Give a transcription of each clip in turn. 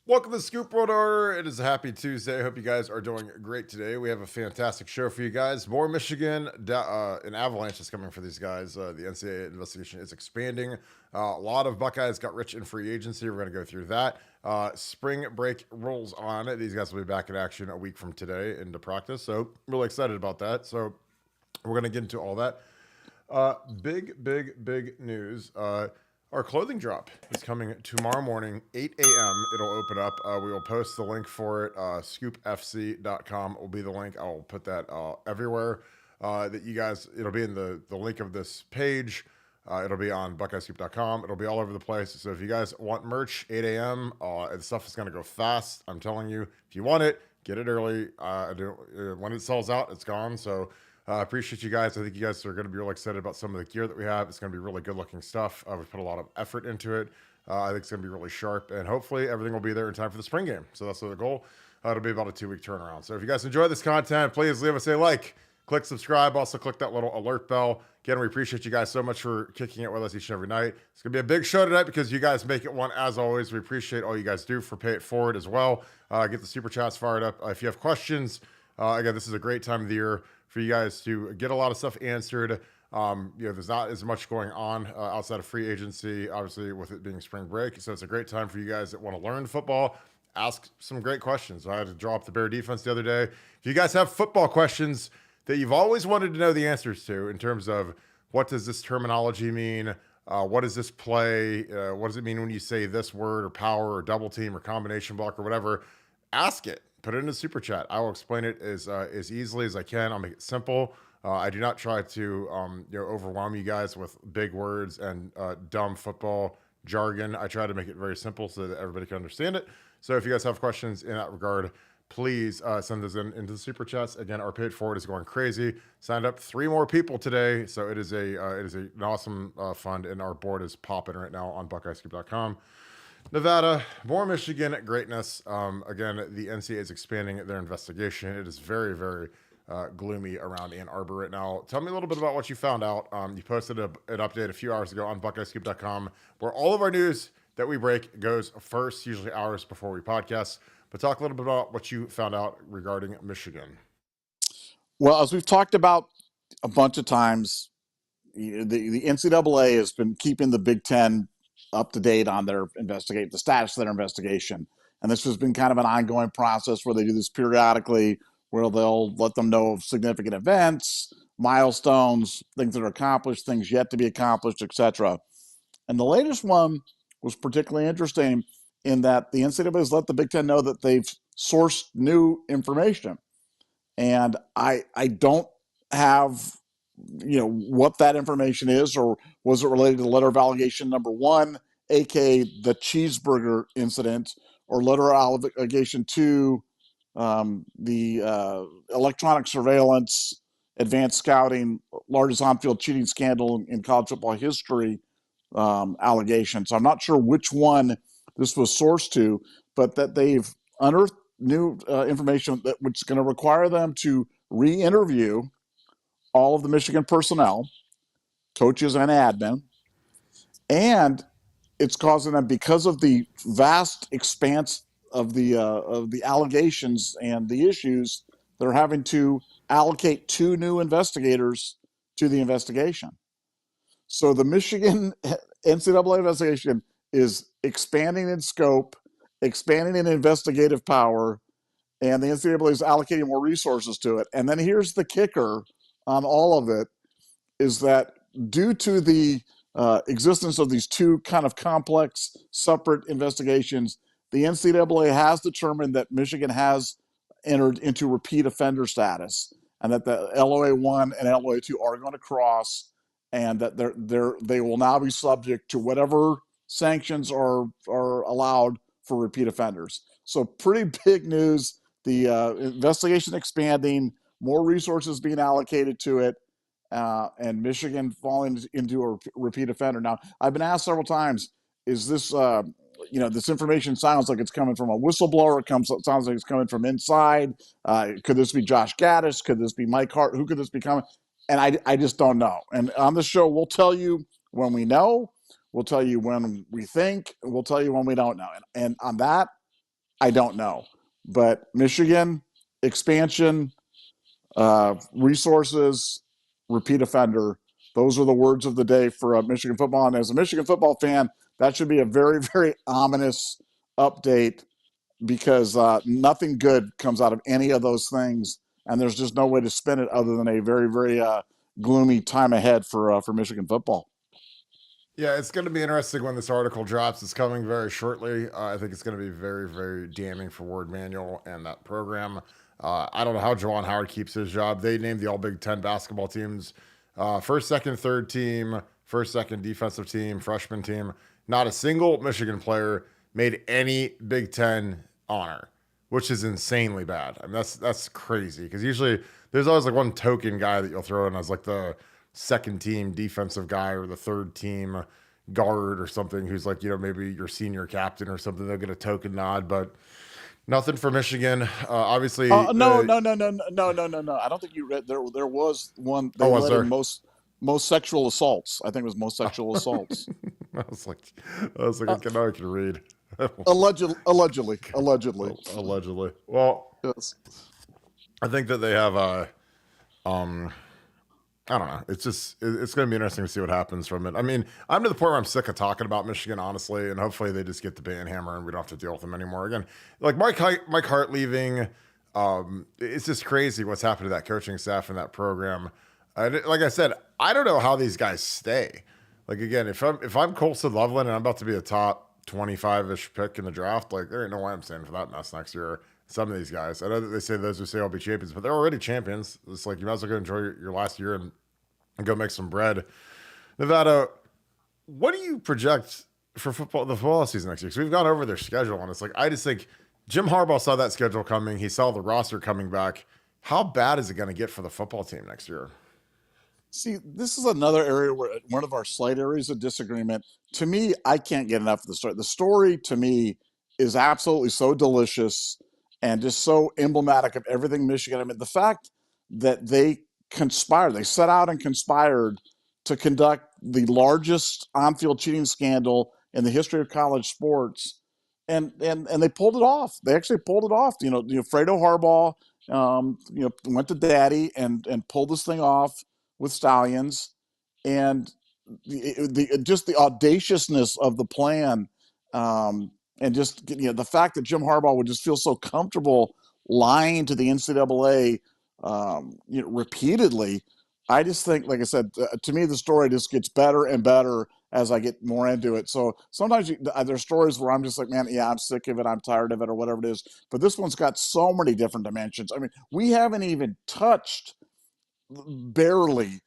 Welcome to Scoop World Order. It is a happy Tuesday. I hope you guys are doing great today. We have a fantastic show for you guys. More Michigan. An avalanche is coming for these guys. The NCAA investigation is expanding. A lot of Buckeyes got rich in free agency. We're going to go through that. Spring break rolls on. These guys will be back in action a week from today into practice. So really excited about that. So we're going to get into all that. Big news. Our clothing drop is coming tomorrow morning, 8 a.m. It'll open up. We will post the link for it. Scoopfc.com will be the link. I'll put that everywhere that you guys, it'll be in the link of this page. It'll be on BuckeyeScoop.com. It'll be all over the place. So if you guys want merch, 8 a.m., the stuff is going to go fast. I'm telling you, if you want it, get it early. When it sells out, it's gone. So appreciate you guys. I think you guys are going to be really excited about some of the gear that we have. It's going to be really good looking stuff. We put a lot of effort into it. I think it's going to be really sharp, and hopefully everything will be there in time for the spring game. So that's the goal. It'll be about a 2-week turnaround. So if you guys enjoy this content, please leave us a like, click subscribe, also click that little alert bell. Again, we appreciate you guys so much for kicking it with us each and every night. It's going to be a big show tonight because you guys make it one as always. We appreciate all you guys do for Pay It Forward as well. Get the super chats fired up. If you have questions, again, this is a great time of the year for you guys to get a lot of stuff answered. There's not as much going on outside of free agency, obviously, with it being spring break. So it's a great time for you guys that want to learn football. Ask some great questions. I had to draw up the Bear defense the other day. If you guys have football questions that you've always wanted to know the answers to in terms of what does this terminology mean? What does this play? What does it mean when you say this word or power or double team or combination block or whatever? Ask it. Put it in the super chat. I will explain it as easily as I can. I'll make it simple. I do not try to overwhelm you guys with big words and dumb football jargon. I try to make it very simple so that everybody can understand it. So if you guys have questions in that regard, please send those into the super chats. Again, our Pay It Forward is going crazy. Signed up 3 more people today, so it is an awesome fund, and our board is popping right now on BuckeyeScoop.com. Nevada, more Michigan greatness. Again, the NCAA is expanding their investigation. It is very, very gloomy around Ann Arbor right now. Tell me a little bit about what you found out. You posted an update a few hours ago on BuckeyeScoop.com, where all of our news that we break goes first, usually hours before we podcast. But talk a little bit about what you found out regarding Michigan. Well, as we've talked about a bunch of times, the NCAA has been keeping the Big Ten up to date on the status of their investigation. And this has been kind of an ongoing process where they do this periodically, where they'll let them know of significant events, milestones, things that are accomplished, things yet to be accomplished, etc. And the latest one was particularly interesting in that the NCAA has let the Big Ten know that they've sourced new information. And I don't have what that information is, or was it related to letter of allegation number 1, aka the cheeseburger incident, or letter of allegation 2, the electronic surveillance, advanced scouting, largest on-field cheating scandal in college football history allegations. I'm not sure which one this was sourced to, but that they've unearthed new information which is going to require them to re-interview all of the Michigan personnel, coaches and admin, and it's causing them, because of the vast expanse of the allegations and the issues, they're having to allocate 2 new investigators to the investigation. So the Michigan NCAA investigation is expanding in scope, expanding in investigative power, and the NCAA is allocating more resources to it. And then here's the kicker on all of it, is that due to the existence of these 2 kind of complex, separate investigations, the NCAA has determined that Michigan has entered into repeat offender status, and that the LOA 1 and LOA 2 are going to cross, and that they will now be subject to whatever sanctions are allowed for repeat offenders. So pretty big news. The investigation expanding, more resources being allocated to it, and Michigan falling into a repeat offender. Now, I've been asked several times, is this, this information sounds like it's coming from a whistleblower. It sounds like it's coming from inside. Could this be Josh Gaddis? Could this be Mike Hart? Who could this be coming? And I just don't know. And on the show, we'll tell you when we know. We'll tell you when we think. We'll tell you when we don't know. And on that, I don't know. But Michigan, expansion, resources, repeat offender. Those are the words of the day for Michigan football. And as a Michigan football fan, that should be a very, very ominous update because nothing good comes out of any of those things. And there's just no way to spin it other than a very, very gloomy time ahead for Michigan football. Yeah, it's going to be interesting when this article drops. It's coming very shortly. I think it's going to be very, very damning for Ward Manuel and that program. I don't know how Devin Howard keeps his job. They named the All Big Ten basketball teams first, second, third team, first, second defensive team, freshman team. Not a single Michigan player made any Big Ten honor, which is insanely bad. I mean, that's crazy because usually there's always like one token guy that you'll throw in as like the second team defensive guy or the third team guard or something who's like, maybe your senior captain or something. They'll get a token nod, but nothing for Michigan. Obviously, no. I don't think you read there. There was one. They was led there? in most sexual assaults. I think it was most sexual assaults. I was like, I can read. Allegedly. Allegedly. Well, Yes. I think that they have I don't know. It's going to be interesting to see what happens from it. I mean, I'm to the point where I'm sick of talking about Michigan, honestly, and hopefully they just get the ban hammer and we don't have to deal with them anymore. Again, like Mike Hart leaving, it's just crazy what's happened to that coaching staff and that program. Like I said, I don't know how these guys stay. Like again, if I'm Colson Loveland and I'm about to be a top 25-ish pick in the draft, like there ain't no way I'm staying for that mess next year. Some of these guys, I know that they say those who say I'll be champions, but they're already champions. It's like you might as well go enjoy your last year and go make some bread. Nevada, what do you project for the football season next year? Because we've gone over their schedule, and it's like I just think Jim Harbaugh saw that schedule coming. He saw the roster coming back. How bad is it going to get for the football team next year? See, this is another area where one of our slight areas of disagreement. To me, I can't get enough of the story. The story to me is absolutely so delicious and just so emblematic of everything Michigan. I mean, the fact that they set out and conspired to conduct the largest on-field cheating scandal in the history of college sports, and they pulled it off. They actually pulled it off. Fredo Harbaugh, went to Daddy and pulled this thing off with Stallions, and just the audaciousness of the plan, and just the fact that Jim Harbaugh would just feel so comfortable lying to the NCAA repeatedly. I just think, like I said, to me, the story just gets better and better as I get more into it. So sometimes there's stories where I'm just like, man, yeah, I'm sick of it, I'm tired of it, or whatever it is. But this one's got so many different dimensions. I mean, we haven't even touched barely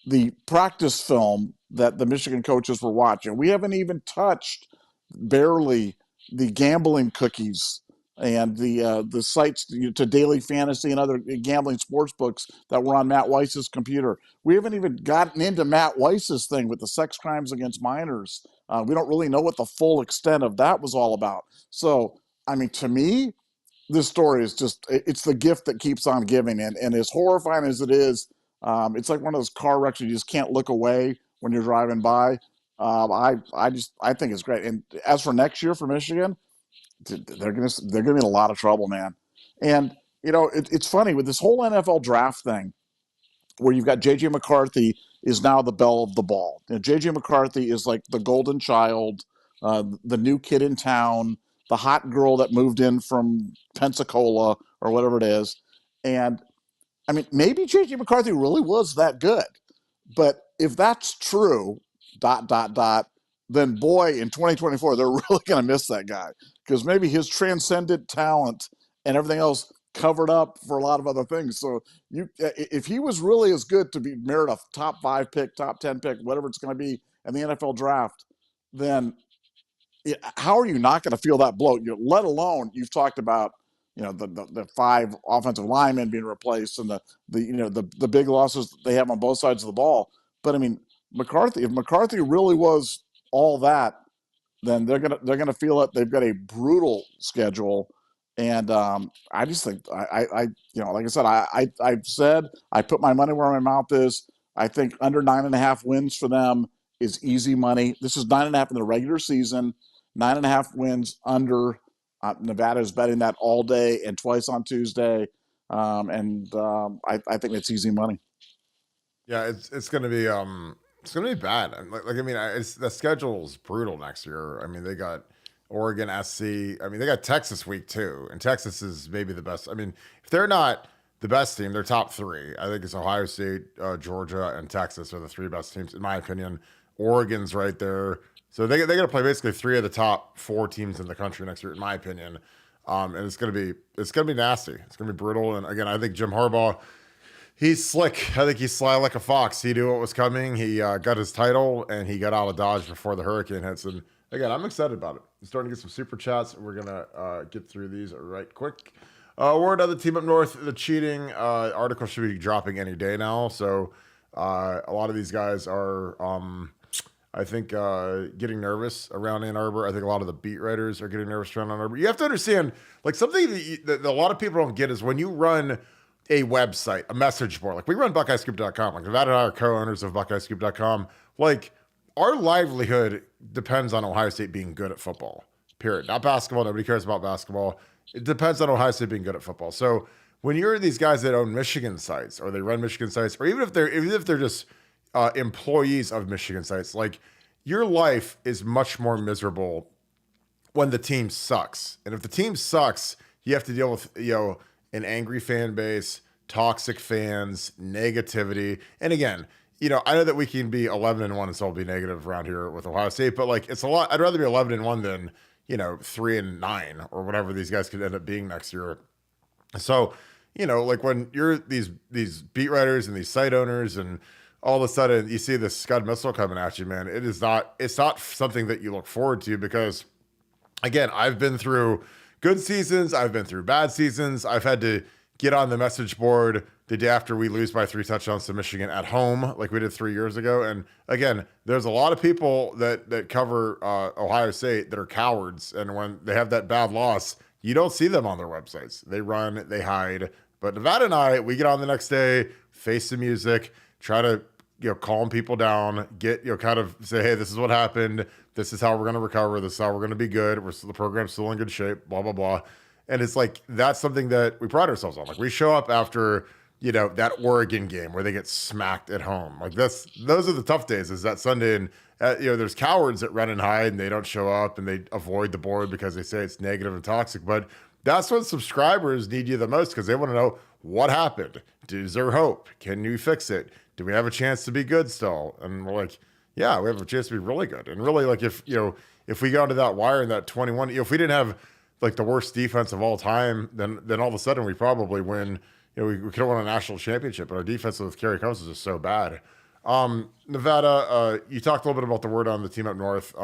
the practice film that the Michigan coaches were watching. We haven't even touched barely the gambling cookies and the sites to Daily Fantasy and other gambling sports books that were on Matt Weiss's computer. We haven't even gotten into Matt Weiss's thing with the sex crimes against minors. We don't really know what the full extent of that was all about. So, I mean, to me, this story is it's the gift that keeps on giving. And as horrifying as it is, it's like one of those car wrecks you just can't look away when you're driving by. I think it's great. And as for next year for Michigan, they're gonna be in a lot of trouble, man. And it's funny with this whole NFL draft thing, where you've got JJ McCarthy is now the belle of the ball. JJ McCarthy is like the golden child, the new kid in town, the hot girl that moved in from Pensacola or whatever it is. And I mean, maybe JJ McCarthy really was that good, but if that's true, then boy, in 2024, they're really going to miss that guy because maybe his transcendent talent and everything else covered up for a lot of other things. So if he was really as good to be merit a top 5 pick, top 10 pick, whatever it's going to be in the NFL draft, then how are you not going to feel that blow? Let alone you've talked about the 5 offensive linemen being replaced and the big losses they have on both sides of the ball. But I mean, if McCarthy really was all that, then they're gonna feel it. They've got a brutal schedule, and I just think like I said, I've said I put my money where my mouth is. I think under 9.5 wins for them is easy money. This is 9.5 in the regular season, 9.5 wins under Nevada is betting that all day and twice on Tuesday. I think it's easy money. Yeah, it's gonna be bad. I mean, the schedule's brutal next year. I mean, they got Oregon, SC. I mean, they got Texas week 2, and Texas is maybe the best. I mean, if they're not the best team, they're top 3. I think it's Ohio State, Georgia, and Texas are the 3 best teams in my opinion. Oregon's right there, so they got to play basically 3 of the top 4 teams in the country next year, in my opinion. And it's gonna be nasty. It's gonna be brutal. And again, I think Jim Harbaugh. He's slick. I think he's sly like a fox. He knew what was coming. He got his title, and he got out of Dodge before the hurricane hits. And again, I'm excited about it. I'm starting to get some super chats. We're going to get through these right quick. Word on the team up north, the cheating article should be dropping any day now. So a lot of these guys are, I think, getting nervous around Ann Arbor. I think a lot of the beat writers are getting nervous around Ann Arbor. You have to understand, like, something that a lot of people don't get is when you run a website, a message board. Like, we run BuckeyeScoop.com. Like, Nevada and I are co-owners of BuckeyeScoop.com. Like, our livelihood depends on Ohio State being good at football, period. Not basketball. Nobody cares about basketball. It depends on Ohio State being good at football. So when you're these guys that own Michigan sites, or they run Michigan sites, or even if they're just employees of Michigan sites, like, your life is much more miserable when the team sucks. And if the team sucks, you have to deal with, an angry fan base, toxic fans, negativity. And again, I know that we can be 11-1 and still be negative around here with Ohio State, but like, it's a lot. I'd rather be 11-1 than, 3-9 or whatever these guys could end up being next year. So, like, when you're these beat writers and these site owners, and all of a sudden you see this Scud missile coming at you, man, it's not something that you look forward to, because again, I've been through good seasons. I've been through bad seasons. I've had to get on the message board the day after we lose by 3 touchdowns to Michigan at home, like we did 3 years ago. And again, there's a lot of people that cover Ohio State that are cowards. And when they have that bad loss, you don't see them on their websites. They run, they hide. But Nevada and I, we get on the next day, face the music, try to calm people down, get kind of say, hey, this is what happened. This is how we're going to recover. This is how we're going to be good. The program's still in good shape, blah, blah, blah. And it's like, that's something that we pride ourselves on. Like, we show up after, that Oregon game where they get smacked at home. Like, those are the tough days, is that Sunday. And, there's cowards that run and hide, and they don't show up, and they avoid the board because they say it's negative and toxic. But that's when subscribers need you the most, because they want to know what happened. Is there hope? Can you fix it? Do we have a chance to be good still? And we're like, yeah, we have a chance to be really good. And really, like, if we got into that wire in that 21, if we didn't have like the worst defense of all time, then all of a sudden we probably win. We could have won a national championship, but our defense with Kerry Combs is just so bad. Nevada, you talked a little bit about the word on the team up north.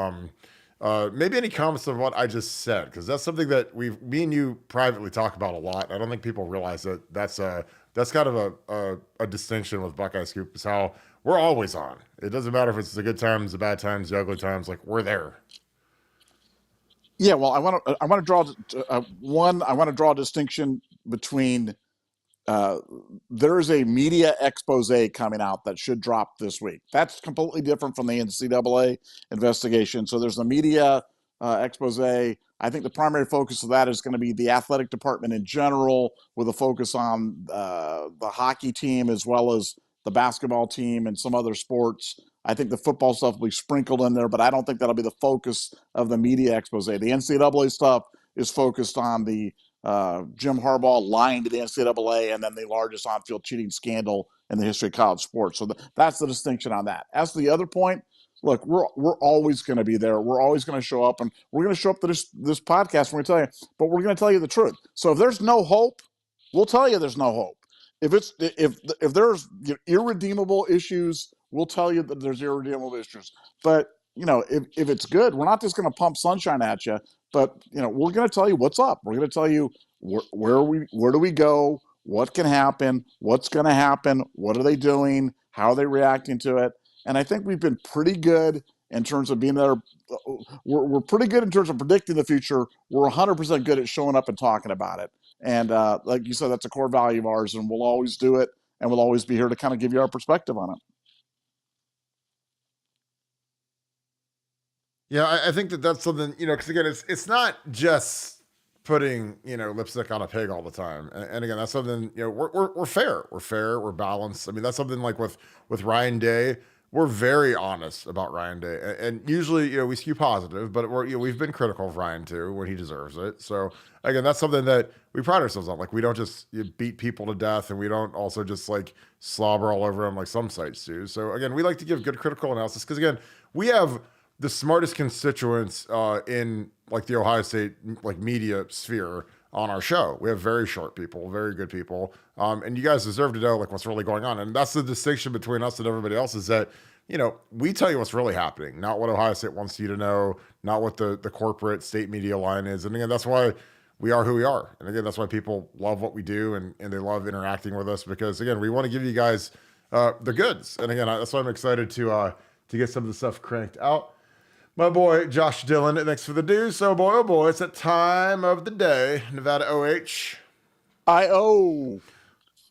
Maybe any comments on what I just said, because that's something that me and you privately talk about a lot. I don't think people realize that that's kind of a distinction with Buckeye Scoop, is how we're always on. It doesn't matter if it's the good times, the bad times, the ugly times. Like, we're there. Yeah, well, I want to draw I want to draw a distinction between there is a media expose coming out that should drop this week. That's completely different from the NCAA investigation. So there's a media expose. I think the primary focus of that is going to be the athletic department in general, with a focus on the hockey team as well as the basketball team and some other sports. I think the football stuff will be sprinkled in there, but I don't think that'll be the focus of the media expose. The NCAA stuff is focused on the Jim Harbaugh lying to the NCAA, and then the largest on-field cheating scandal in the history of college sports. So that's the distinction on that. As to the other point, look, we're always going to be there. We're always going to show up, and we're going to show up to this podcast. We're going to tell you, but we're going to tell you the truth. So if there's no hope, we'll tell you there's no hope. If there's irredeemable issues, we'll tell you that there's irredeemable issues. But if it's good, we're not just going to pump sunshine at you. But we're going to tell you what's up. We're going to tell you where do we go, what can happen, what's going to happen, what are they doing, how are they reacting to it. And I think we've been pretty good in terms of being there. We're pretty good in terms of predicting the future. We're 100% good at showing up and talking about it. And like you said, that's a core value of ours, and we'll always do it, and we'll always be here to kind of give you our perspective on it. Yeah, I think that's something, because again, it's not just putting, lipstick on a pig all the time. And again, that's something, we're fair. We're fair. We're balanced. I mean, that's something like with Ryan Day, we're very honest about Ryan Day. And usually, we skew positive, but we've been critical of Ryan too when he deserves it. So again, that's something that we pride ourselves on. Like, we don't just beat people to death, and we don't also just like slobber all over them like some sites do. So again, we like to give good critical analysis because again, we have the smartest constituents in like the Ohio State like media sphere on our show. We have very sharp people, very good people, and you guys deserve to know like what's really going on. And that's the distinction between us and everybody else is that we tell you what's really happening, not what Ohio State wants you to know, not what the corporate state media line is. And again, that's why we are who we are. And again, that's why people love what we do and they love interacting with us because again, we want to give you guys the goods. And again, that's why I'm excited to get some of the stuff cranked out. My boy, Josh Dillon, thanks for the dues. So, oh boy, it's that time of the day. Nevada OH. I-O.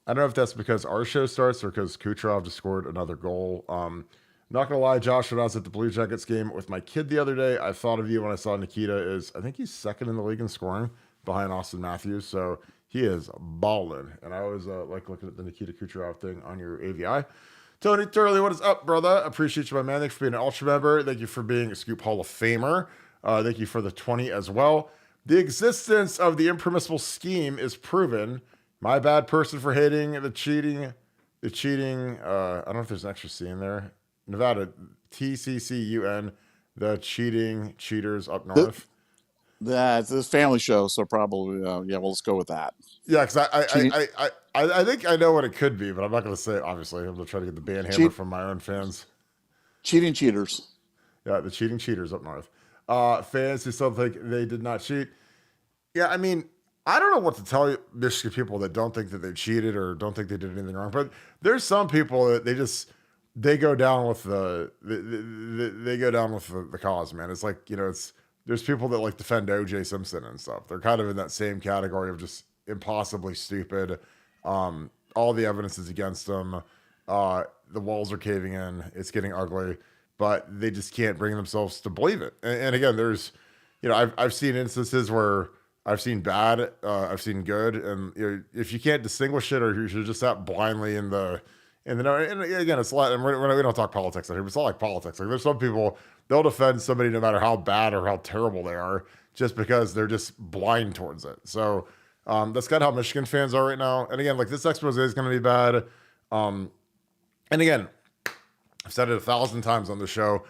I don't know if that's because our show starts or because Kucherov just scored another goal. Not going to lie, Josh, when I was at the Blue Jackets game with my kid the other day, I thought of you when I saw Nikita I think he's second in the league in scoring behind Austin Matthews. So he is balling. And I always like looking at the Nikita Kucherov thing on your AVI. Tony Turley, what is up, brother? Appreciate you, my man. Thanks for being an Ultra member. Thank you for being a Scoop Hall of Famer. Thank you for the 20 as well. The existence of the impermissible scheme is proven. My bad person for hating the cheating. I don't know if there's an extra C in there. Nevada, TCCUN, the cheaters up north. It's a family show, so probably, well, let's go with that. Yeah, because I think I know what it could be, but I'm not going to say it, obviously. I'm going to try to get the band hammer from my own fans. Cheating cheaters. Yeah, the cheating cheaters up north. Fans who still think they did not cheat. Yeah, I mean, I don't know what to tell you, Michigan people that don't think that they cheated or don't think they did anything wrong, but there's some people that they go down with the cause, man. It's like, there's people that like defend O.J. Simpson and stuff. They're kind of in that same category of just impossibly stupid. All the evidence is against them. The walls are caving in. It's getting ugly, but they just can't bring themselves to believe it. And again, there's, I've seen instances where I've seen bad, I've seen good, and if you can't distinguish it, or you're just that blindly in the know. And again, it's a lot. And we don't talk politics out here, but it's not like politics. Like, there's some people, they'll defend somebody no matter how bad or how terrible they are, just because they're just blind towards it. So that's kind of how Michigan fans are right now. And again, like, this expose is going to be bad. And again, I've said it 1,000 times on the show.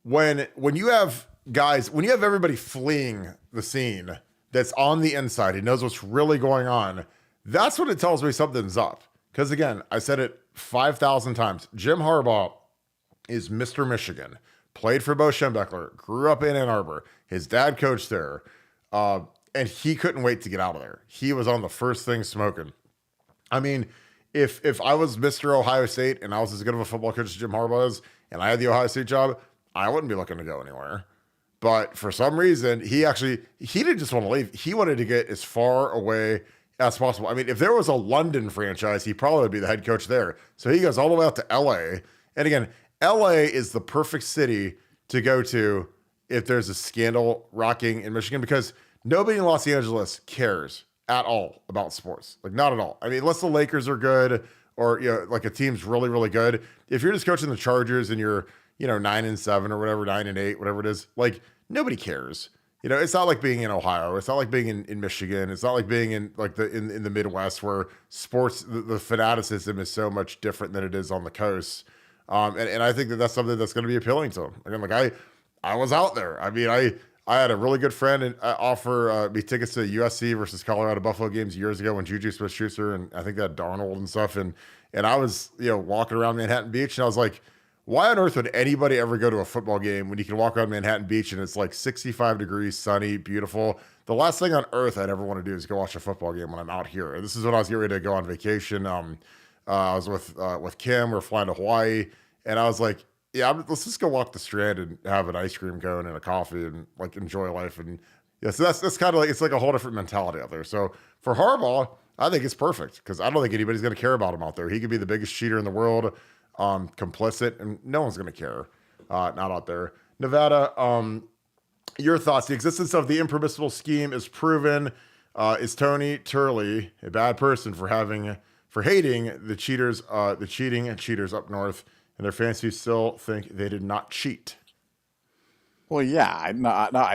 When you have guys, when you have everybody fleeing the scene that's on the inside, he knows what's really going on. That's when it tells me something's up. Because again, I said it 5,000 times. Jim Harbaugh is Mr. Michigan. Played for Bo Schembechler. Grew up in Ann Arbor. His dad coached there. And he couldn't wait to get out of there. He was on the first thing smoking. I mean, if I was Mr. Ohio State and I was as good of a football coach as Jim Harbaugh is, and I had the Ohio State job, I wouldn't be looking to go anywhere. But for some reason, he didn't just want to leave. He wanted to get as far away as possible. I mean, if there was a London franchise, he probably would be the head coach there. So he goes all the way out to LA. And again, LA is the perfect city to go to if there's a scandal rocking in Michigan, because nobody in Los Angeles cares at all about sports. Like, not at all. I mean, unless the Lakers are good or, like a team's really, really good. If you're just coaching the Chargers and you're, 9-7 or whatever, 9-8, whatever it is, like, nobody cares. It's not like being in Ohio. It's not like being in Michigan. It's not like being in like in the Midwest, where sports, the fanaticism is so much different than it is on the coast. And I think that's something that's going to be appealing to them. Again, like I was out there. I mean, I had a really good friend and offer me tickets to USC versus Colorado Buffalo games years ago when Juju Smith-Schuster and I think that Darnold and stuff. And I was, walking around Manhattan Beach, and I was like, why on earth would anybody ever go to a football game when you can walk around Manhattan Beach and it's like 65 degrees, sunny, beautiful? The last thing on earth I'd ever want to do is go watch a football game when I'm out here. And this is when I was getting ready to go on vacation. I was with Kim. We're flying to Hawaii. And I was like, yeah, let's just go walk the Strand and have an ice cream cone and a coffee and like enjoy life. And yeah, so that's kind of like, it's like a whole different mentality out there. So for Harbaugh, I think it's perfect, because I don't think anybody's going to care about him out there. He could be the biggest cheater in the world, complicit, and no one's going to care. Not out there. Nevada, your thoughts. The existence of the impermissible scheme is proven. Is Tony Turley a bad person for hating the cheaters, the cheating cheaters up north, and their fans who still think they did not cheat? Well, yeah, I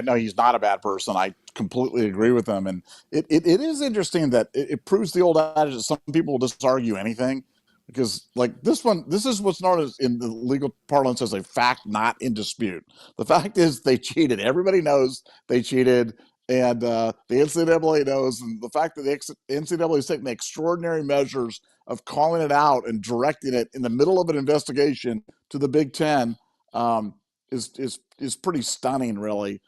know he's not a bad person. I completely agree with him, and it is interesting that it proves the old adage that some people will just argue anything, because like this is what's known as in the legal parlance as a fact not in dispute. The fact is they cheated. Everybody knows they cheated, and the NCAA knows, and the fact that the NCAA is taking extraordinary measures of calling it out and directing it in the middle of an investigation to the Big Ten. Is pretty stunning, really.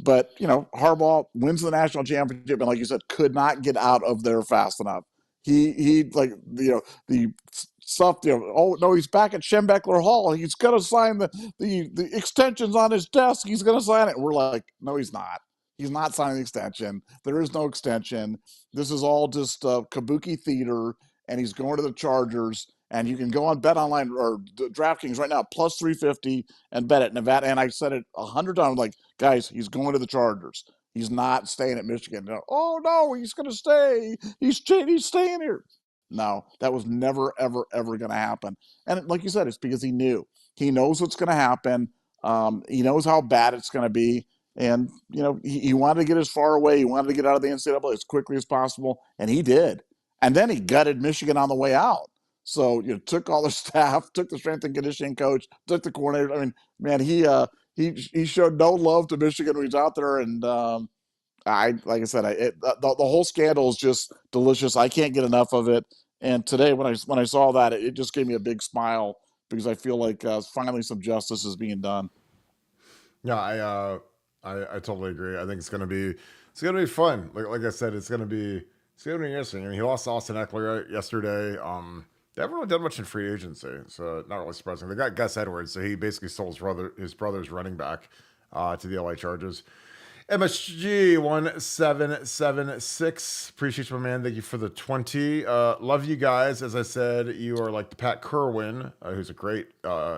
But Harbaugh wins the national championship, and like you said, could not get out of there fast enough. He like the stuff. Oh no, he's back at Schembechler Hall. He's gonna sign the extensions on his desk. He's gonna sign it. We're like, no, he's not. He's not signing the extension. There is no extension. This is all just kabuki theater, and he's going to the Chargers. And you can go on Bet Online or DraftKings right now, plus 350, and bet it. Nevada, and I said it 100 times, like, guys, he's going to the Chargers. He's not staying at Michigan. Oh no, he's going to stay. He's staying here. No, that was never, ever, ever going to happen. And like you said, it's because he knew. He knows what's going to happen. He knows how bad it's going to be. And, he wanted to get as far away. He wanted to get out of the NCAA as quickly as possible. And he did. And then he gutted Michigan on the way out. So took all the staff, took the strength and conditioning coach, took the coordinator. I mean, man, he showed no love to Michigan when he was out there, and like I said, the whole scandal is just delicious. I can't get enough of it. And today, when I saw that, it just gave me a big smile because I feel like finally some justice is being done. Yeah, I totally agree. I think it's gonna be fun. Like I said, it's gonna be interesting. I mean, he lost Austin Eckler yesterday. They haven't really done much in free agency, so not really surprising. They got Gus Edwards, so he basically stole his brother's running back to the LA Chargers. MSG 1776. Appreciate you, my man. Thank you for the 20. Love you guys. As I said, you are like the Pat Kerwin, who's a great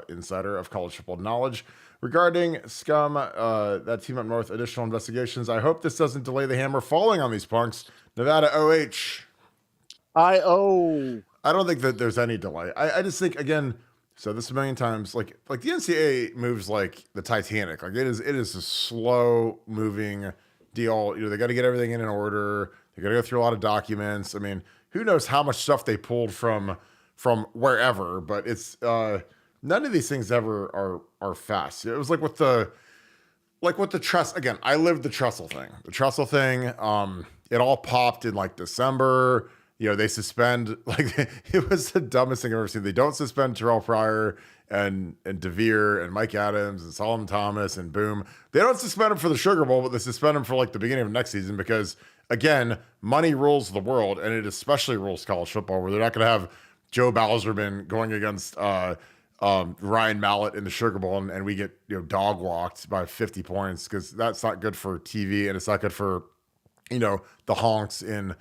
insider of college football knowledge. Regarding Scum, that team up north, additional investigations. I hope this doesn't delay the hammer falling on these punks. Nevada OH. I don't think that there's any delay. I just think, again, said this a million times, like the NCAA moves like the Titanic. Like it is a slow moving deal. They got to get everything in order. They got to go through a lot of documents. I mean, who knows how much stuff they pulled from wherever, but it's none of these things ever are fast. It was like with the trust. Again, I lived the Trussell thing. The Trussell thing, it all popped in like December. They suspend, like, it was the dumbest thing I've ever seen. They don't suspend Terrell Pryor and DeVere and Mike Adams and Solomon Thomas and Boom. They don't suspend them for the Sugar Bowl, but they suspend them for like the beginning of next season because, again, money rules the world, and it especially rules college football, where they're not going to have Joe Bowserman going against Ryan Mallett in the Sugar Bowl, and we get dog walked by 50 points, because that's not good for TV, and it's not good for the honks in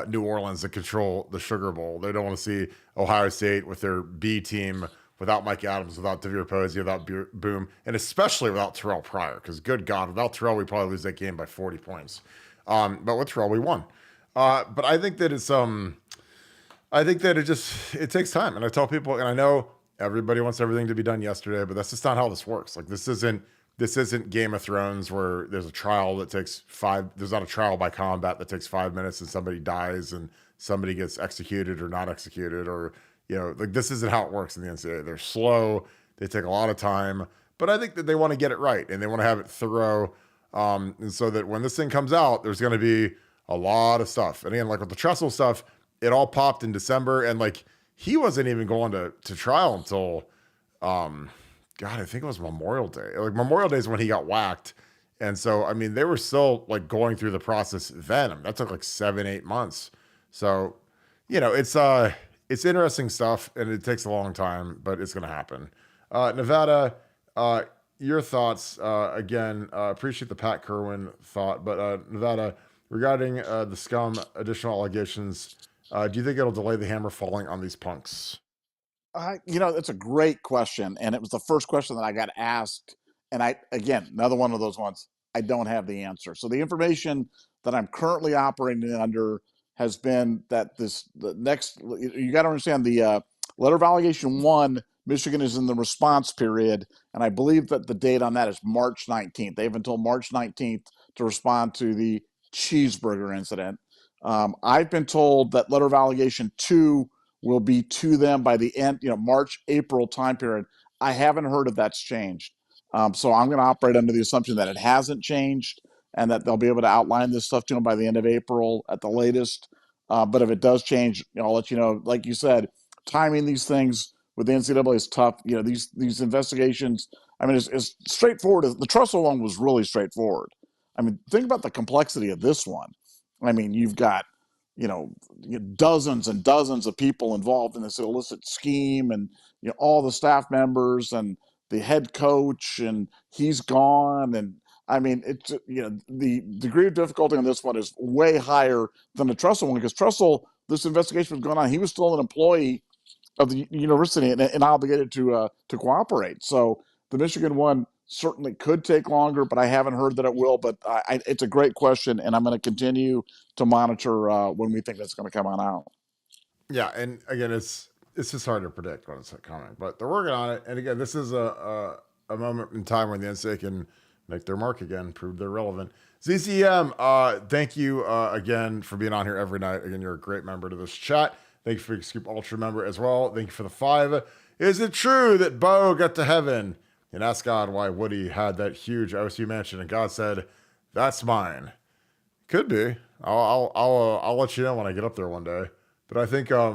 New Orleans that control the Sugar Bowl. They don't want to see Ohio State with their B team without Mike Adams, without DeVere Posey, without Boom, and especially without Terrell Pryor, because good God, without Terrell, we probably lose that game by 40 points. But with Terrell, we won. But I think that it takes time. And I tell people, and I know everybody wants everything to be done yesterday, but that's just not how this works. Like this isn't Game of Thrones where there's a trial that takes there's not a trial by combat that takes 5 minutes and somebody dies and somebody gets executed or not executed, or, like this isn't how it works in the NCAA. They're slow. They take a lot of time, but I think that they want to get it right and they want to have it thorough. And so that when this thing comes out, there's going to be a lot of stuff. And again, like with the Trussell stuff, it all popped in December, and like he wasn't even going to trial until, God, I think it was Memorial Day. Like Memorial Day is when he got whacked. And so, I mean, they were still like going through the process then. I mean, that took like 7-8 months. So, it's interesting stuff, and it takes a long time, but it's going to happen. Nevada, your thoughts, again, appreciate the Pat Kerwin thought, but Nevada, regarding the Scum additional allegations, do you think it'll delay the hammer falling on these punks? It's a great question, and it was the first question that I got asked And again, another one of those ones, I don't have the answer. So the information that I'm currently operating under has been that the next, you got to understand the letter of allegation 1, Michigan is in the response period. And I believe that the date on that is March 19th. They have until March 19th to respond to the cheeseburger incident. I've been told that letter of allegation 2 will be to them by the end, March, April time period. I haven't heard if that's changed. So I'm going to operate under the assumption that it hasn't changed and that they'll be able to outline this stuff to them by the end of April at the latest. But if it does change, I'll let you know. Like you said, timing these things with the NCAA is tough. These investigations. I mean, it's straightforward. The Trussell one was really straightforward. I mean, think about the complexity of this one. I mean, you've got dozens and dozens of people involved in this illicit scheme, and all the staff members and the head coach, and he's gone. And I mean, it's the degree of difficulty on this one is way higher than the Trussell one, because Trussell, this investigation was going on. He was still an employee of the university and obligated to cooperate. So the Michigan one certainly could take longer, but I haven't heard that it will. But it's a great question, and I'm going to continue to monitor when we think that's going to come on out. Yeah, and again, it's just hard to predict when it's coming, but they're working on it. And again, this is a moment in time when the NCAA can make their mark again, prove they're relevant. ZCM, thank you again for being on here every night. Again, you're a great member to this chat. Thank you for being a Scoop Ultra member as well. Thank you for the 5. Is it true that Bo got to heaven and asked God why Woody had that huge OSU mansion, and God said, "That's mine"? Could be. I'll let you know when I get up there one day. But I think I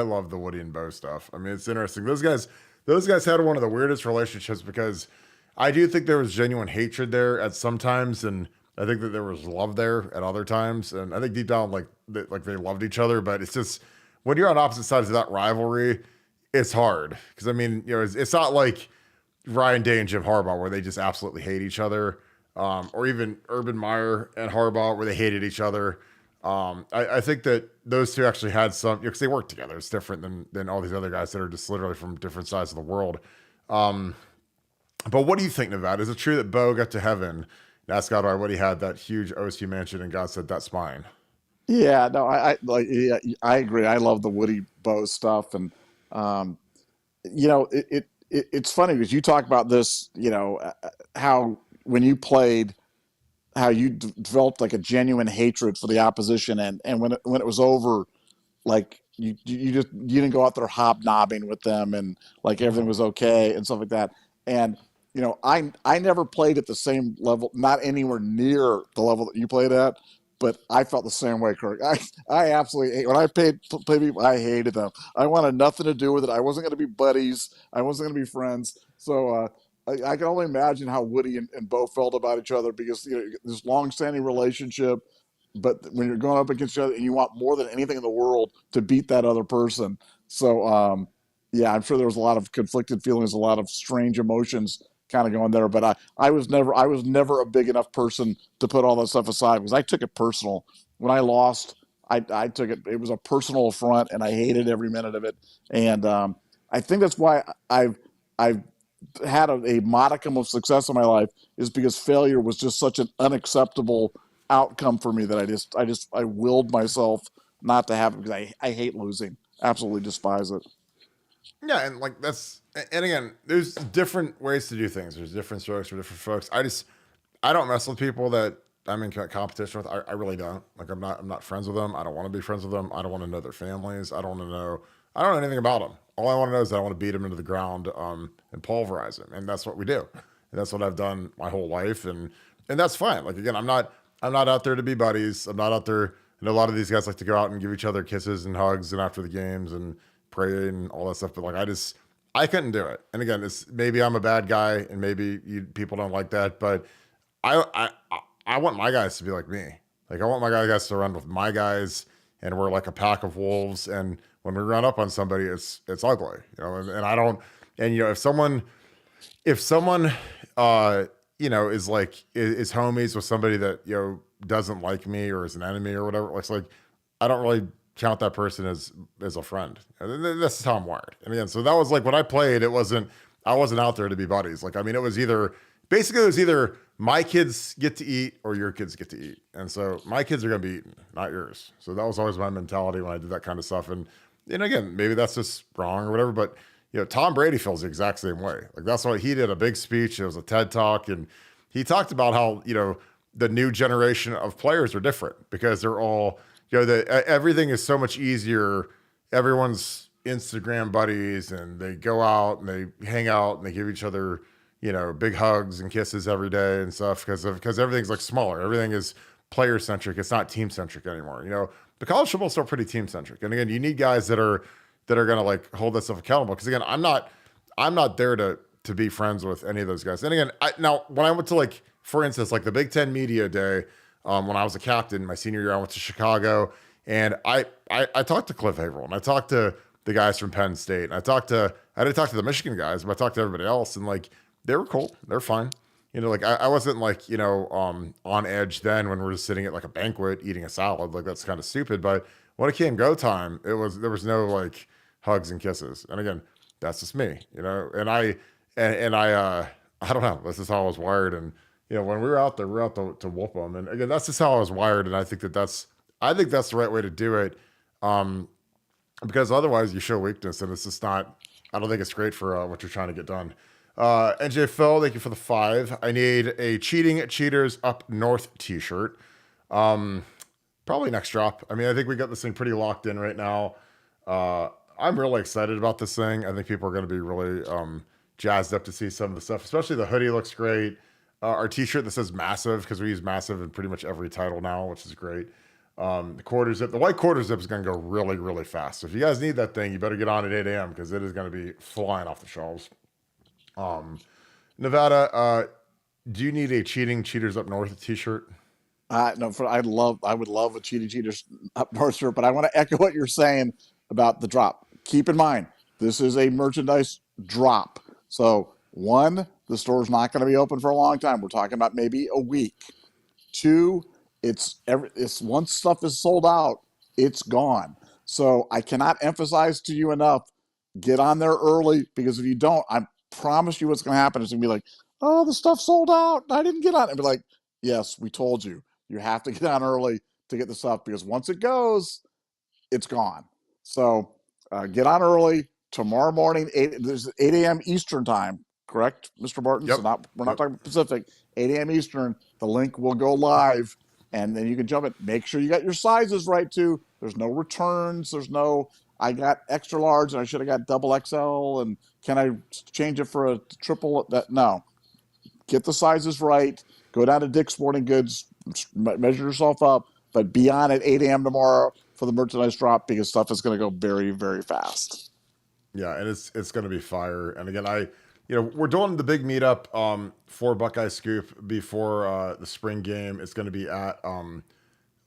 love the Woody and Bo stuff. I mean, it's interesting. Those guys had one of the weirdest relationships, because I do think there was genuine hatred there at some times, and I think that there was love there at other times. And I think deep down, like they loved each other. But it's just, when you're on opposite sides of that rivalry, it's hard. Because I mean, it's not like Ryan Day and Jim Harbaugh where they just absolutely hate each other, or even Urban Meyer and Harbaugh where they hated each other. I think that those two actually had some, because they work together. It's different than all these other guys that are just literally from different sides of the world. But what do you think, Nevada? Is it true that Bo got to heaven and asked God why Woody had that huge OSU mansion, and God said, "That's mine"? Yeah, no, I agree. I love the Woody Bo stuff, and it's funny because you talk about this, how when you played, how you developed like a genuine hatred for the opposition, and when it was over, like you didn't go out there hobnobbing with them, and like everything was okay and stuff like that. And I never played at the same level, not anywhere near the level that you played at, but I felt the same way, Kirk. I absolutely hate when I played people. I hated them. I wanted nothing to do with it. I wasn't going to be buddies. I wasn't going to be friends. So I can only imagine how Woody and Bo felt about each other, because this long-standing relationship. But when you're going up against each other, and you want more than anything in the world to beat that other person. So yeah, I'm sure there was a lot of conflicted feelings, a lot of strange emotions kind of going there. But I was never a big enough person to put all that stuff aside, because I took it personal. When I lost, I took it. It was a personal affront, and I hated every minute of it. And I think that's why I've had a modicum of success in my life, is because failure was just such an unacceptable outcome for me that I willed myself not to have it, because I hate losing. Absolutely despise it. Yeah, and and again, there's different ways to do things. There's different strokes for different folks. I don't mess with people that I'm in competition with. I really don't. Like, I'm not friends with them. I don't want to be friends with them. I don't want to know their families. I don't know anything about them. All I want to know is that I want to beat them into the ground, and pulverize them. And that's what we do. And that's what I've done my whole life. And that's fine. Like, again, I'm not out there to be buddies. I'm not out there. A lot of these guys like to go out and give each other kisses and hugs and after the games and pray and all that stuff. But like, I couldn't do it. And again, maybe I'm a bad guy, and maybe people don't like that, but I want my guys to be like me. Like, I want my guys to run with my guys, and we're like a pack of wolves. And when we run up on somebody, it's ugly, and I don't, and if someone is homies with somebody that, doesn't like me or is an enemy or whatever, it's like, I don't really count that person as a friend. And this is how I'm wired. And again, so that was like, when I played, it wasn't, I wasn't out there to be buddies. Like, I mean, it was either my kids get to eat or your kids get to eat. And so my kids are going to be eaten, not yours. So that was always my mentality when I did that kind of stuff. And again, maybe that's just wrong or whatever, but Tom Brady feels the exact same way. Like, that's why he did a big speech. It was a TED talk, and he talked about how, the new generation of players are different because they're all, everything is so much easier. Everyone's Instagram buddies, and they go out and they hang out and they give each other, big hugs and kisses every day and stuff because everything's like smaller. Everything is player centric. It's not team centric anymore. The college football is still pretty team centric. And again, you need guys that are going to like hold that stuff accountable. Because again, I'm not there to be friends with any of those guys. And again, now when I went to, like, for instance, like the Big Ten Media Day, when I was a captain my senior year, I went to Chicago, and I talked to Cliff Haverhill, and I talked to the guys from Penn State, and I didn't talk to the Michigan guys, but I talked to everybody else, and like they were cool, they're fine. Like I wasn't like on edge then when we're just sitting at like a banquet eating a salad. Like, that's kind of stupid. But when it came go time, there was no like hugs and kisses. And again, that's just me, And I don't know. This is how I was wired. And when we were out there, we were out to whoop them. And again, that's just how I was wired. And I think that's the right way to do it. Because otherwise you show weakness, and it's just not. I don't think it's great for what you're trying to get done. NJ Phil, thank you for the 5. I need a Cheating Cheaters Up North t-shirt. Probably next drop. I mean, I think we got this thing pretty locked in right now. I'm really excited about this thing. I think people are going to be really jazzed up to see some of the stuff, especially the hoodie looks great. Our t-shirt that says massive, because we use massive in pretty much every title now, which is great. The quarter zip, the white quarter zip is going to go really, really fast. So if you guys need that thing, you better get on at 8 a.m. because it is going to be flying off the shelves. Nevada, do you need a Cheating Cheaters Up North t-shirt? No, I would love a Cheating Cheaters Up North shirt, but I want to echo what you're saying about the drop. Keep in mind, this is a merchandise drop. So 1, the store's not going to be open for a long time. We're talking about maybe a week. 2, it's once stuff is sold out, it's gone. So I cannot emphasize to you enough, get on there early, because if you don't, I promise you what's going to happen. It's going to be like, oh, the stuff sold out. I didn't get on. And be like, yes, we told you. You have to get on early to get the stuff, because once it goes, it's gone. So get on early tomorrow morning. 8 a.m. Eastern time, correct, Mr. Barton? Yep. So we're not talking Pacific. 8 a.m. Eastern. The link will go live, and then you can jump it. Make sure you got your sizes right too. There's no returns. There's no, I got extra large and I should have got double XL, and can I change it for a triple? No. Get the sizes right. Go down to Dick's Sporting Goods, measure yourself up, but be on at 8 a.m. tomorrow for the merchandise drop, because stuff is going to go very, very fast. Yeah, and it's going to be fire. And again, we're doing the big meetup for Buckeye Scoop before the spring game. It's going to be at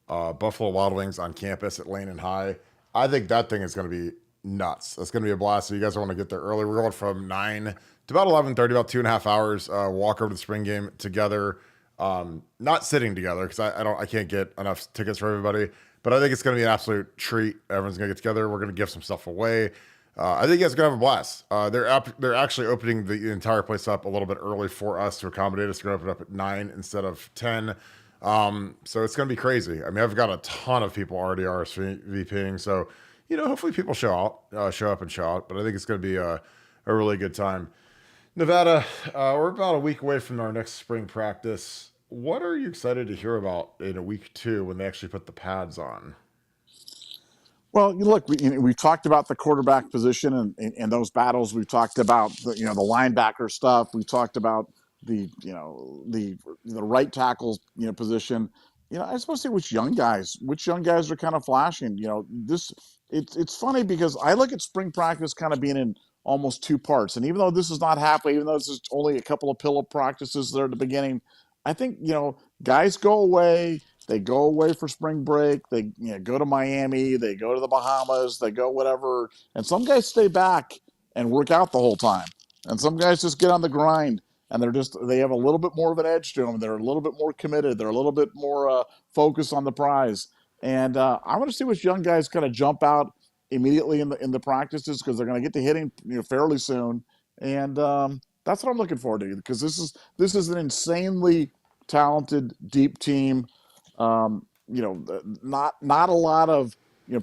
Buffalo Wild Wings on campus at Lane and High. I think that thing is going to be nuts. That's going to be a blast. So you guys want to get there early. We're going from 9 to about 11:30, about 2.5 hours. Walk over to the spring game together. Not sitting together, because I can't get enough tickets for everybody. But I think it's going to be an absolute treat. Everyone's going to get together. We're going to give some stuff away. I think you guys are going to have a blast. They're actually opening the entire place up a little bit early for us to accommodate us. They're going to open up at 9 instead of 10. So it's going to be crazy. I mean, I've got a ton of people already RSVPing. So, hopefully people show up and show out. But I think it's going to be a really good time. Nevada, we're about a week away from our next spring practice. What are you excited to hear about in a week 2 when they actually put the pads on? Well, look, we talked about the quarterback position and those battles. We've talked about the linebacker stuff. We talked about the right tackle position. I just want to see which young guys are kind of flashing. It's funny because I look at spring practice kind of being in almost 2 parts. And even though this is not happening, even though this is only a couple of pillow practices there at the beginning, I think, guys go away. They go away for spring break. They go to Miami. They go to the Bahamas. They go whatever. And some guys stay back and work out the whole time. And some guys just get on the grind, and they have a little bit more of an edge to them. They're a little bit more committed. They're a little bit more focused on the prize. And I want to see which young guys kind of jump out immediately in the practices, because they're going to get to hitting fairly soon. and that's what I'm looking forward to, because this is an insanely talented, deep team. Not a lot of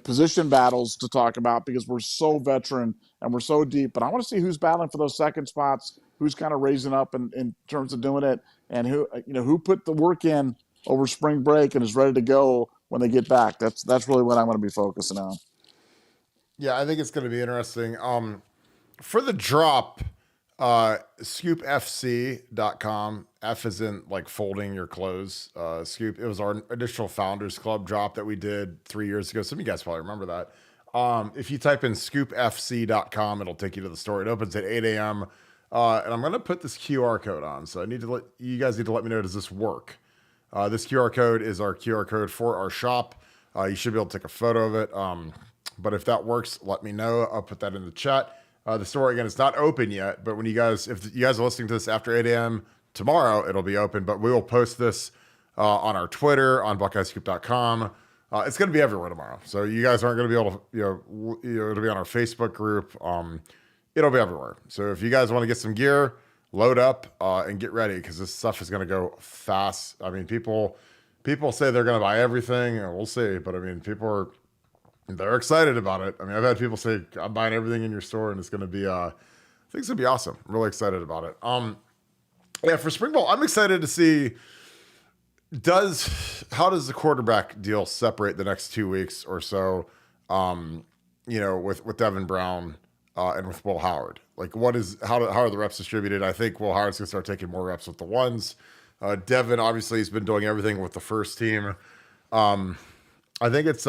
position battles to talk about because we're so veteran and we're so deep. But I want to see who's battling for those second spots, who's kind of raising up in terms of doing it, and who put the work in over spring break and is ready to go when they get back. That's really what I'm going to be focusing on. Yeah, I think it's going to be interesting. For the drop, scoopfc.com. F is in like folding your clothes. Scoop. It was our initial Founders Club drop that we did 3 years ago. Some of you guys probably remember that. If you type in scoopfc.com, it'll take you to the store. It opens at 8 a.m. And I'm going to put this QR code on. So you guys need to let me know, does this work? This QR code is our QR code for our shop. You should be able to take a photo of it. But if that works, let me know. I'll put that in the chat. The store, again, it's not open yet, but if you guys are listening to this after 8 a.m. tomorrow, it'll be open. But we will post this on our Twitter, on BuckeyeScoop.com. It's going to be everywhere tomorrow. So you guys aren't going to be able to, it'll be on our Facebook group. It'll be everywhere. So if you guys want to get some gear, load up and get ready, because this stuff is going to go fast. I mean, people say they're going to buy everything, and we'll see. But I mean, they're excited about it. I mean, I've had people say, I'm buying everything in your store, and it's going to be, I think it's going to be awesome. I'm really excited about it. Yeah, for spring ball, I'm excited to see, how does the quarterback deal separate the next 2 weeks or so, with Devin Brown and with Will Howard? Like, how are the reps distributed? I think Will Howard's going to start taking more reps with the ones. Devin, obviously, has been doing everything with the first team. I think it's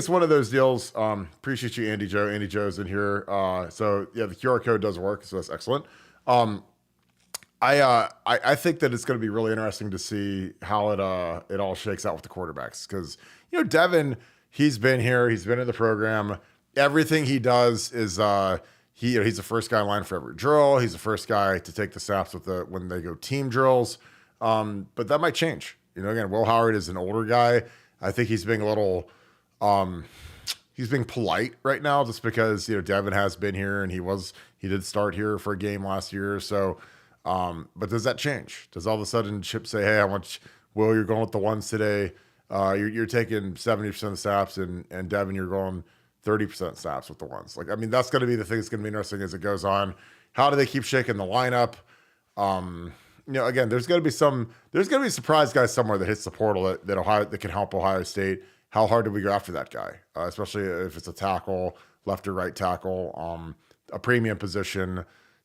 one of those deals. Appreciate you, Andy Joe. Andy Joe's in here. So yeah, the QR code does work, so that's excellent. I think that it's going to be really interesting to see how it all shakes out with the quarterbacks, because Devin, he's been here, he's been in the program. Everything he does is he's the first guy in line for every drill. He's the first guy to take the snaps when they go team drills. But that might change. Again, Will Howard is an older guy. I think he's being a little. He's being polite right now just because, Devin has been here and he did start here for a game last year. So, but does that change? Does all of a sudden Chip say, hey, Will, you're going with the ones today. You're taking 70% of the snaps, and Devin, you're going 30% snaps with the ones. Like, I mean, that's going to be the thing that's going to be interesting as it goes on. How do they keep shaking the lineup? Again, there's going to be a surprise guy somewhere that hits the portal that can help Ohio State. How hard do we go after that guy? Especially if it's a tackle, left or right tackle, a premium position,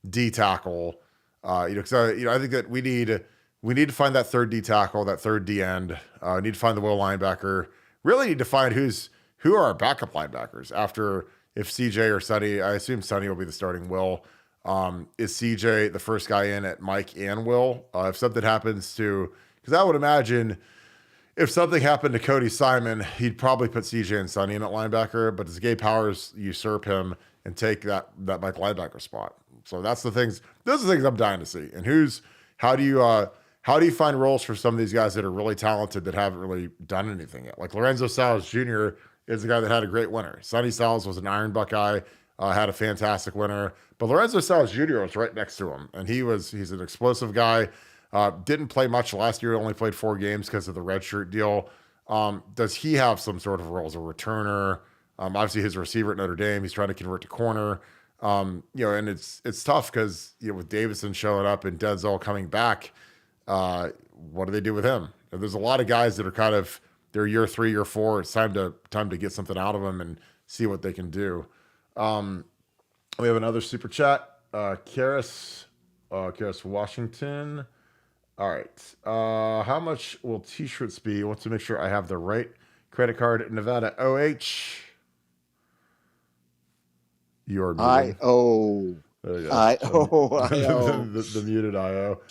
D tackle. I think that we need to find that third D tackle, that third D end. Need to find the will linebacker. Really need to find who are our backup linebackers after, if CJ or Sonny. I assume Sonny will be the starting will. Is CJ the first guy in at Mike and Will? If something happens because I would imagine, if something happened to Cody Simon, he'd probably put CJ and Sonny in at linebacker, but does Gabe Powers usurp him and take that Mike linebacker spot? So those are the things I'm dying to see. And how do you find roles for some of these guys that are really talented that haven't really done anything yet? Like Lorenzo Salles Jr. is the guy that had a great winter. Sonny Salles was an Iron Buckeye, had a fantastic winter, but Lorenzo Salles Jr. was right next to him, and he's an explosive guy. Didn't play much last year, only played 4 games because of the redshirt deal. Does he have some sort of role as a returner? Obviously, his receiver at Notre Dame, he's trying to convert to corner. And it's tough because, with Davison showing up and Denzel coming back, what do they do with him? And there's a lot of guys that are kind of, they're year 3, year 4. It's time to get something out of them and see what they can do. We have another super chat. Karis Washington. All right. How much will t-shirts be? I want to make sure I have the right credit card. Nevada OH. You're muted. IO. There you go. IO. the muted IO.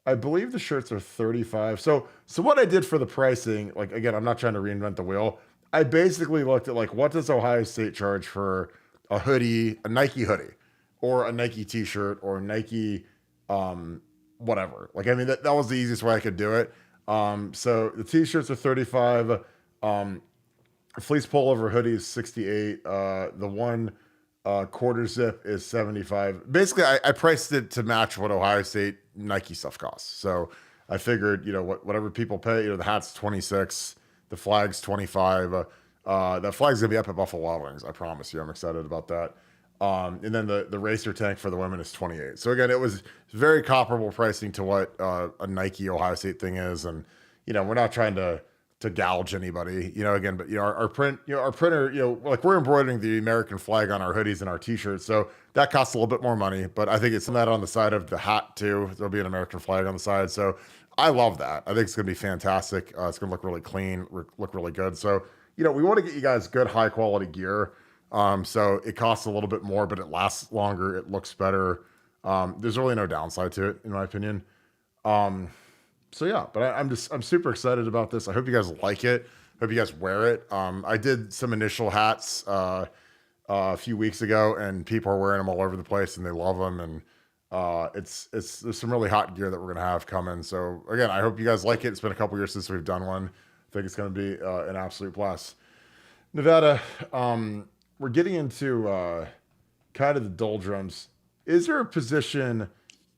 I believe the shirts are $35. So what I did for the pricing, like, again, I'm not trying to reinvent the wheel. I basically looked at, like, what does Ohio State charge for a hoodie, a Nike hoodie, or a Nike t-shirt, or a Nike whatever. Like, I mean, that was the easiest way I could do it. So the t-shirts are $35. Fleece pullover hoodie is $68. The one quarter zip is 75. Basically, I priced it to match what Ohio State Nike stuff costs. So I figured, whatever people pay, the hat's 26, the flag's 25. That flag's gonna be up at Buffalo Wild Wings. I promise you. I'm excited about that. And then the racer tank for the women is 28. So again, it was very comparable pricing to what a Nike Ohio State thing is, and we're not trying to gouge anybody, again, but our printer, like we're embroidering the American flag on our hoodies and our t-shirts. So that costs a little bit more money, but I think it's that on the side of the hat too. There'll be an American flag on the side. So I love that. I think it's going to be fantastic. It's going to look really clean, look really good. So, we want to get you guys good, high quality gear. So it costs a little bit more, but it lasts longer. It looks better. There's really no downside to it, in my opinion. So yeah, but I'm super excited about this. I hope you guys like it. Hope you guys wear it. I did some initial hats a few weeks ago, and people are wearing them all over the place, and they love them. And there's some really hot gear that we're gonna have coming. So again, I hope you guys like it. It's been a couple years since we've done one. I think it's gonna be an absolute blast. Nevada, we're getting into kind of the doldrums. Is there a position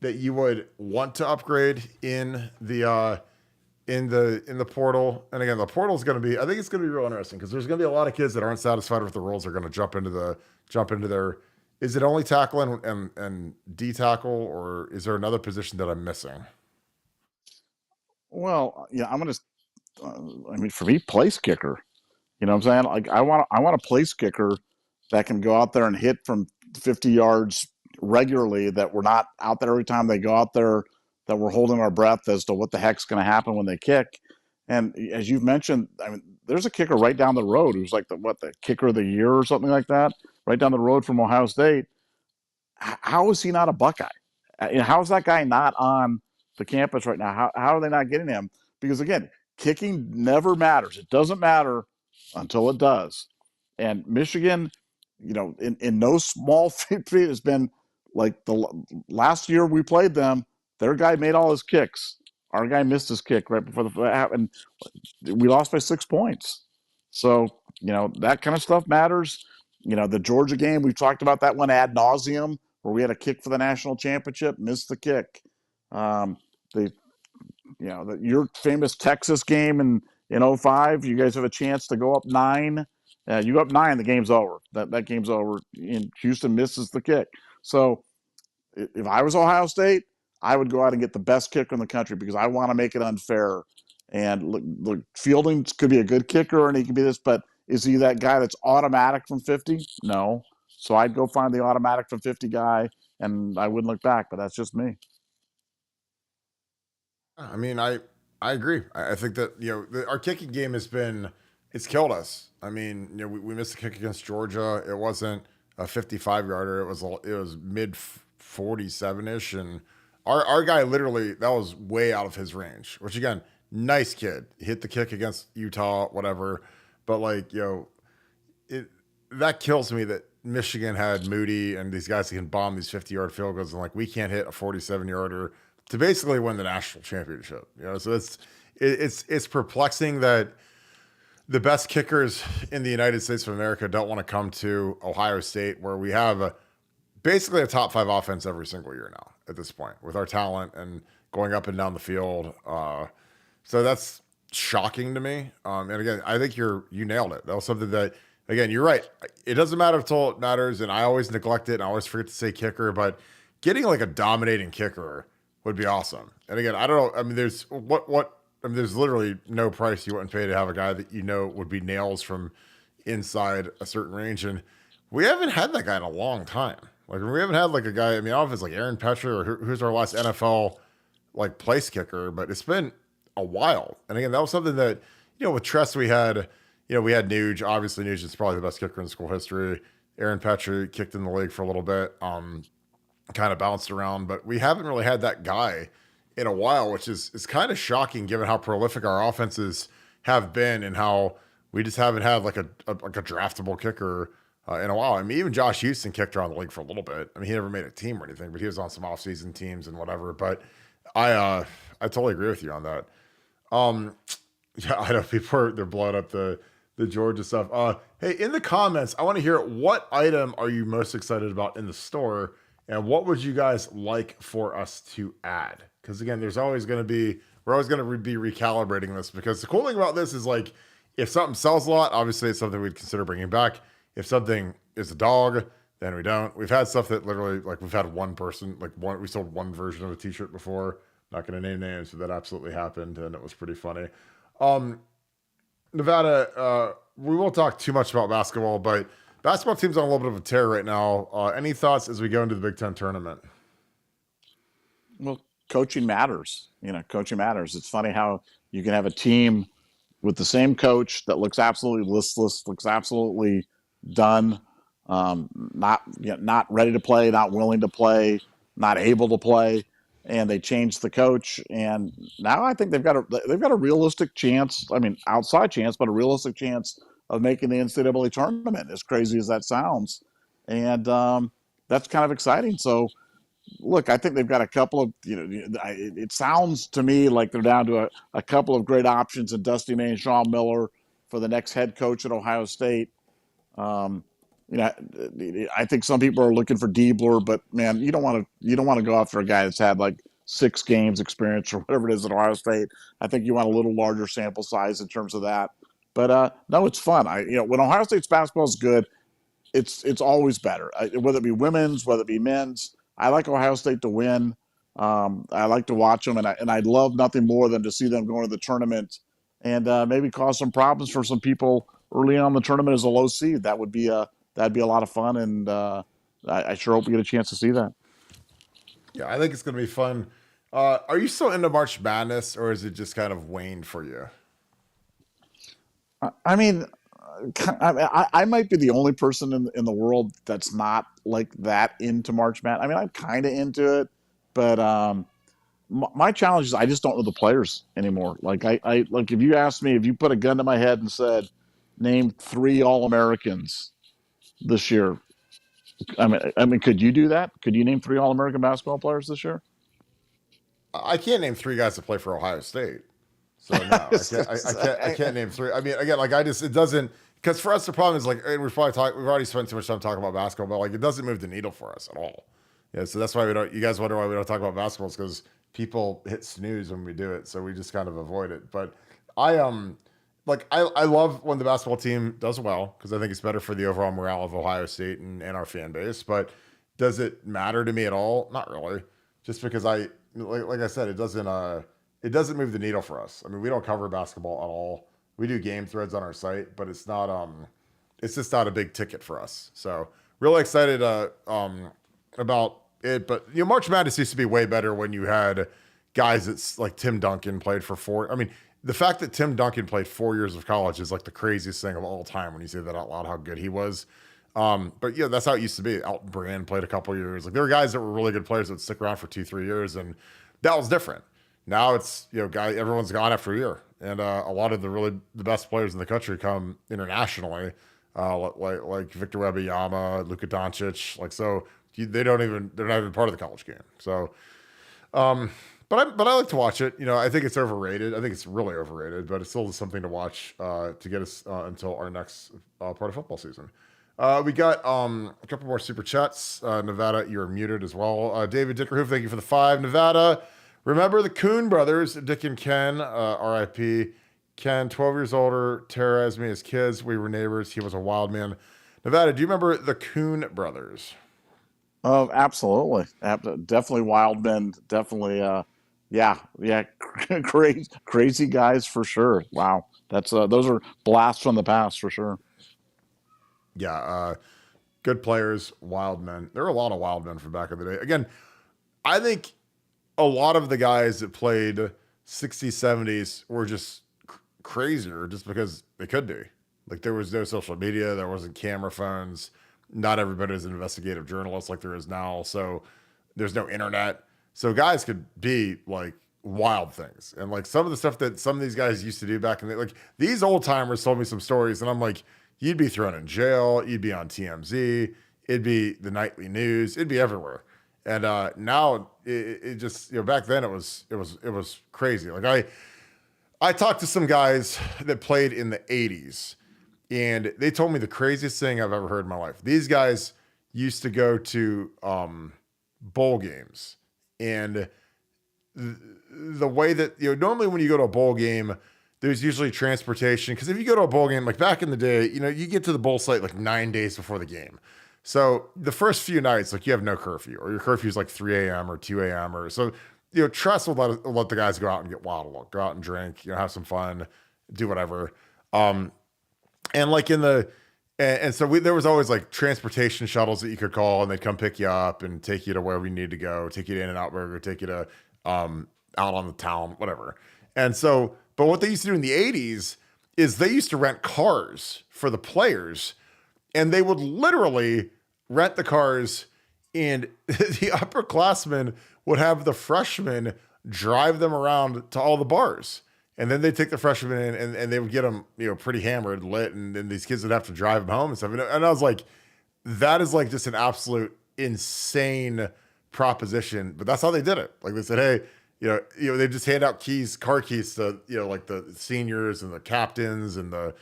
that you would want to upgrade in the portal? And again, the portal is going to be, I think it's going to be real interesting because there's going to be a lot of kids that aren't satisfied with the rules. They're going to jump into their. Is it only tackle and D tackle, or is there another position that I'm missing? Well, yeah, I'm gonna. I mean, for me, place kicker. You know what I'm saying? Like, I want a place kicker that can go out there and hit from 50 yards regularly, that we're not out there every time they go out there, that we're holding our breath as to what the heck's going to happen when they kick. And as you've mentioned, I mean, there's a kicker right down the road who's like the kicker of the year or something like that, right down the road from Ohio State. How is he not a Buckeye? How is that guy not on the campus right now? How are they not getting him? Because again, kicking never matters. It doesn't matter until it does. And Michigan, in no small feat, has been like the last year we played them. Their guy made all his kicks. Our guy missed his kick right before and we lost by 6 points. So, that kind of stuff matters. The Georgia game, we've talked about that one ad nauseum, where we had a kick for the national championship, missed the kick. Your famous Texas game in 05, you guys have a chance to go up 9. You go up 9, the game's over. That game's over. And Houston misses the kick. So if I was Ohio State, I would go out and get the best kicker in the country, because I want to make it unfair. And look, Fielding could be a good kicker, and he can be this, but is he that guy that's automatic from 50? No. So I'd go find the automatic from 50 guy, and I wouldn't look back. But that's just me. I mean, I agree. I think that our kicking game it's killed us. I mean, we missed a kick against Georgia. It wasn't a 55-yarder. It was mid 47-ish, and our guy literally, that was way out of his range. Which again, nice kid, hit the kick against Utah, whatever. But that kills me that Michigan had Moody and these guys that can bomb these 50-yard field goals, and we can't hit a 47-yarder to basically win the national championship. So it's perplexing that the best kickers in the United States of America don't want to come to Ohio State, where we have basically a top 5 offense every single year now at this point, with our talent and going up and down the field. So that's shocking to me. And again, I think you nailed it. That was something that, again, you're right. It doesn't matter until it matters, and I always neglect it, and I always forget to say kicker, but getting a dominating kicker would be awesome. And again, I don't know. I mean, there's there's literally no price you wouldn't pay to have a guy that would be nails from inside a certain range. And we haven't had that guy in a long time. We haven't had a guy. I mean, I don't know if it's Aaron Petcher or who's our last NFL place kicker, but it's been a while. And again, that was something that with Tress we had. We had Nuge. Obviously, Nuge is probably the best kicker in school history. Aaron Petcher kicked in the league for a little bit. Kind of bounced around, but we haven't really had that guy in a while, which is kind of shocking given how prolific our offenses have been and how we just haven't had a draftable kicker in a while. I mean, even Josh Houston kicked around the league for a little bit. I mean, he never made a team or anything, but he was on some off-season teams and whatever. But I totally agree with you on that. Yeah, I know they're blowing up the the Georgia stuff. Hey, in the comments, I want to hear what item are you most excited about in the store, and what would you guys like for us to add? Because again, we're always going to be recalibrating this, because the cool thing about this is like, if something sells a lot, obviously it's something we'd consider bringing back. If something is a dog, then we don't. We've had stuff that literally, like, we've had one person, we sold one version of a t-shirt before. Not going to name names, but that absolutely happened, and it was pretty funny. Nevada, we won't talk too much about basketball, but basketball team's on a little bit of a tear right now. Any thoughts as we go into the Big Ten tournament? Well, coaching matters. Coaching matters. It's funny how you can have a team with the same coach that looks absolutely listless, looks absolutely done, not ready to play, not willing to play, not able to play, and they changed the coach, and now I think they've got a realistic chance. I mean, outside chance, but a realistic chance of making the NCAA tournament. As crazy as that sounds, and that's kind of exciting. So, look, I think they've got a couple of, it sounds to me like they're down to a couple of great options in Dusty May and Sean Miller for the next head coach at Ohio State. I think some people are looking for Diebler, but man, you don't want to go after a guy that's had like 6 games experience or whatever it is at Ohio State. I think you want a little larger sample size in terms of that. But no, it's fun. When Ohio State's basketball is good, it's always better. Whether it be women's, whether it be men's. I like Ohio State to win. I like to watch them, and I'd love nothing more than to see them go into the tournament and maybe cause some problems for some people early on in the tournament as a low seed. That'd be a lot of fun, and I sure hope we get a chance to see that. Yeah, I think it's going to be fun. Are you still into March Madness, or is it just kind of waned for you? I mean, I might be the only person in the world that's not like that into March Madness. I mean, I'm kind of into it, but my challenge is I just don't know the players anymore. Like like if you asked me, if you put a gun to my head and said, name 3 All-Americans this year, I mean, could you do that? Could you name 3 All-American basketball players this year? I can't name 3 guys that play for Ohio State. So no, I can't name 3. I mean, again, like it doesn't, because for us the problem is like, and we've already spent too much time talking about basketball, but like it doesn't move the needle for us at all. Yeah, so that's why you guys wonder why we don't talk about basketball, is because people hit snooze when we do it, so we just kind of avoid it. But I I love when the basketball team does well, because I think it's better for the overall morale of Ohio State and our fan base. But does it matter to me at all? Not really. Just because like I said, it doesn't move the needle for us. I mean, we don't cover basketball at all. We do game threads on our site, but it's just not a big ticket for us. So really excited about it. But March Madness used to be way better when you had guys that's like Tim Duncan played for 4. I mean, the fact that Tim Duncan played 4 years of college is like the craziest thing of all time when you say that out loud, how good he was. But yeah, that's how it used to be. Elton Brand played a couple years. Like there were guys that were really good players that would stick around for 2-3 years, and that was different. Now it's, everyone's gone after a year, and a lot of the best players in the country come internationally, like Victor Wembanyama, Luka Doncic, they're not even part of the college game. So, but I like to watch it. I think it's overrated. I think it's really overrated, but it's still something to watch to get us until our next part of football season. We got a couple more super chats. Nevada, you're muted as well. David Dickerhoof, thank you for the 5. Nevada, remember the Coon brothers, Dick and Ken, R.I.P. Ken, 12 years older, terrorized me as kids. We were neighbors. He was a wild man. Nevada, do you remember the Coon brothers? Oh, absolutely. Definitely wild men. Definitely, yeah. Crazy guys for sure. Wow. That's those are blasts from the past for sure. Yeah, good players, wild men. There were a lot of wild men from back in the day. Again, I think a lot of the guys that played 60s, 70s were just crazier just because they could be. Like there was no social media, there wasn't camera phones. Not everybody is an investigative journalist like there is now. So there's no internet. So guys could be like wild things. And like some of the stuff that some of these guys used to do back in the, like these old timers told me some stories, and I'm like, you'd be thrown in jail. You'd be on TMZ. It'd be the nightly news. It'd be everywhere. And now it just, back then it was crazy. Like I talked to some guys that played in the 80s, And they told me the craziest thing I've ever heard in my life. These guys used to go to bowl games, and the way that, normally when you go to a bowl game, there's usually transportation. Because if you go to a bowl game, like back in the day, you get to the bowl site like 9 days before the game. So the first few nights, like you have no curfew, or your curfew is like 3 a.m. or 2 a.m. or so. Trust will let the guys go out and get wild, go out and drink, have some fun, do whatever. And like there was always like transportation shuttles that you could call, and they'd come pick you up and take you to wherever you need to go, take you to In-N-Out Burger, take you to out on the town, whatever. And so, but what they used to do in the 80s is they used to rent cars for the players, and they would literally rent the cars, and the upperclassmen would have the freshmen drive them around to all the bars. And then they take the freshmen in, and they would get them, pretty hammered, lit, and then these kids would have to drive them home and stuff. And I was like, that is like just an absolute insane proposition. But that's how they did it. Like they said, hey, they just hand out car keys to, like the seniors and the captains and a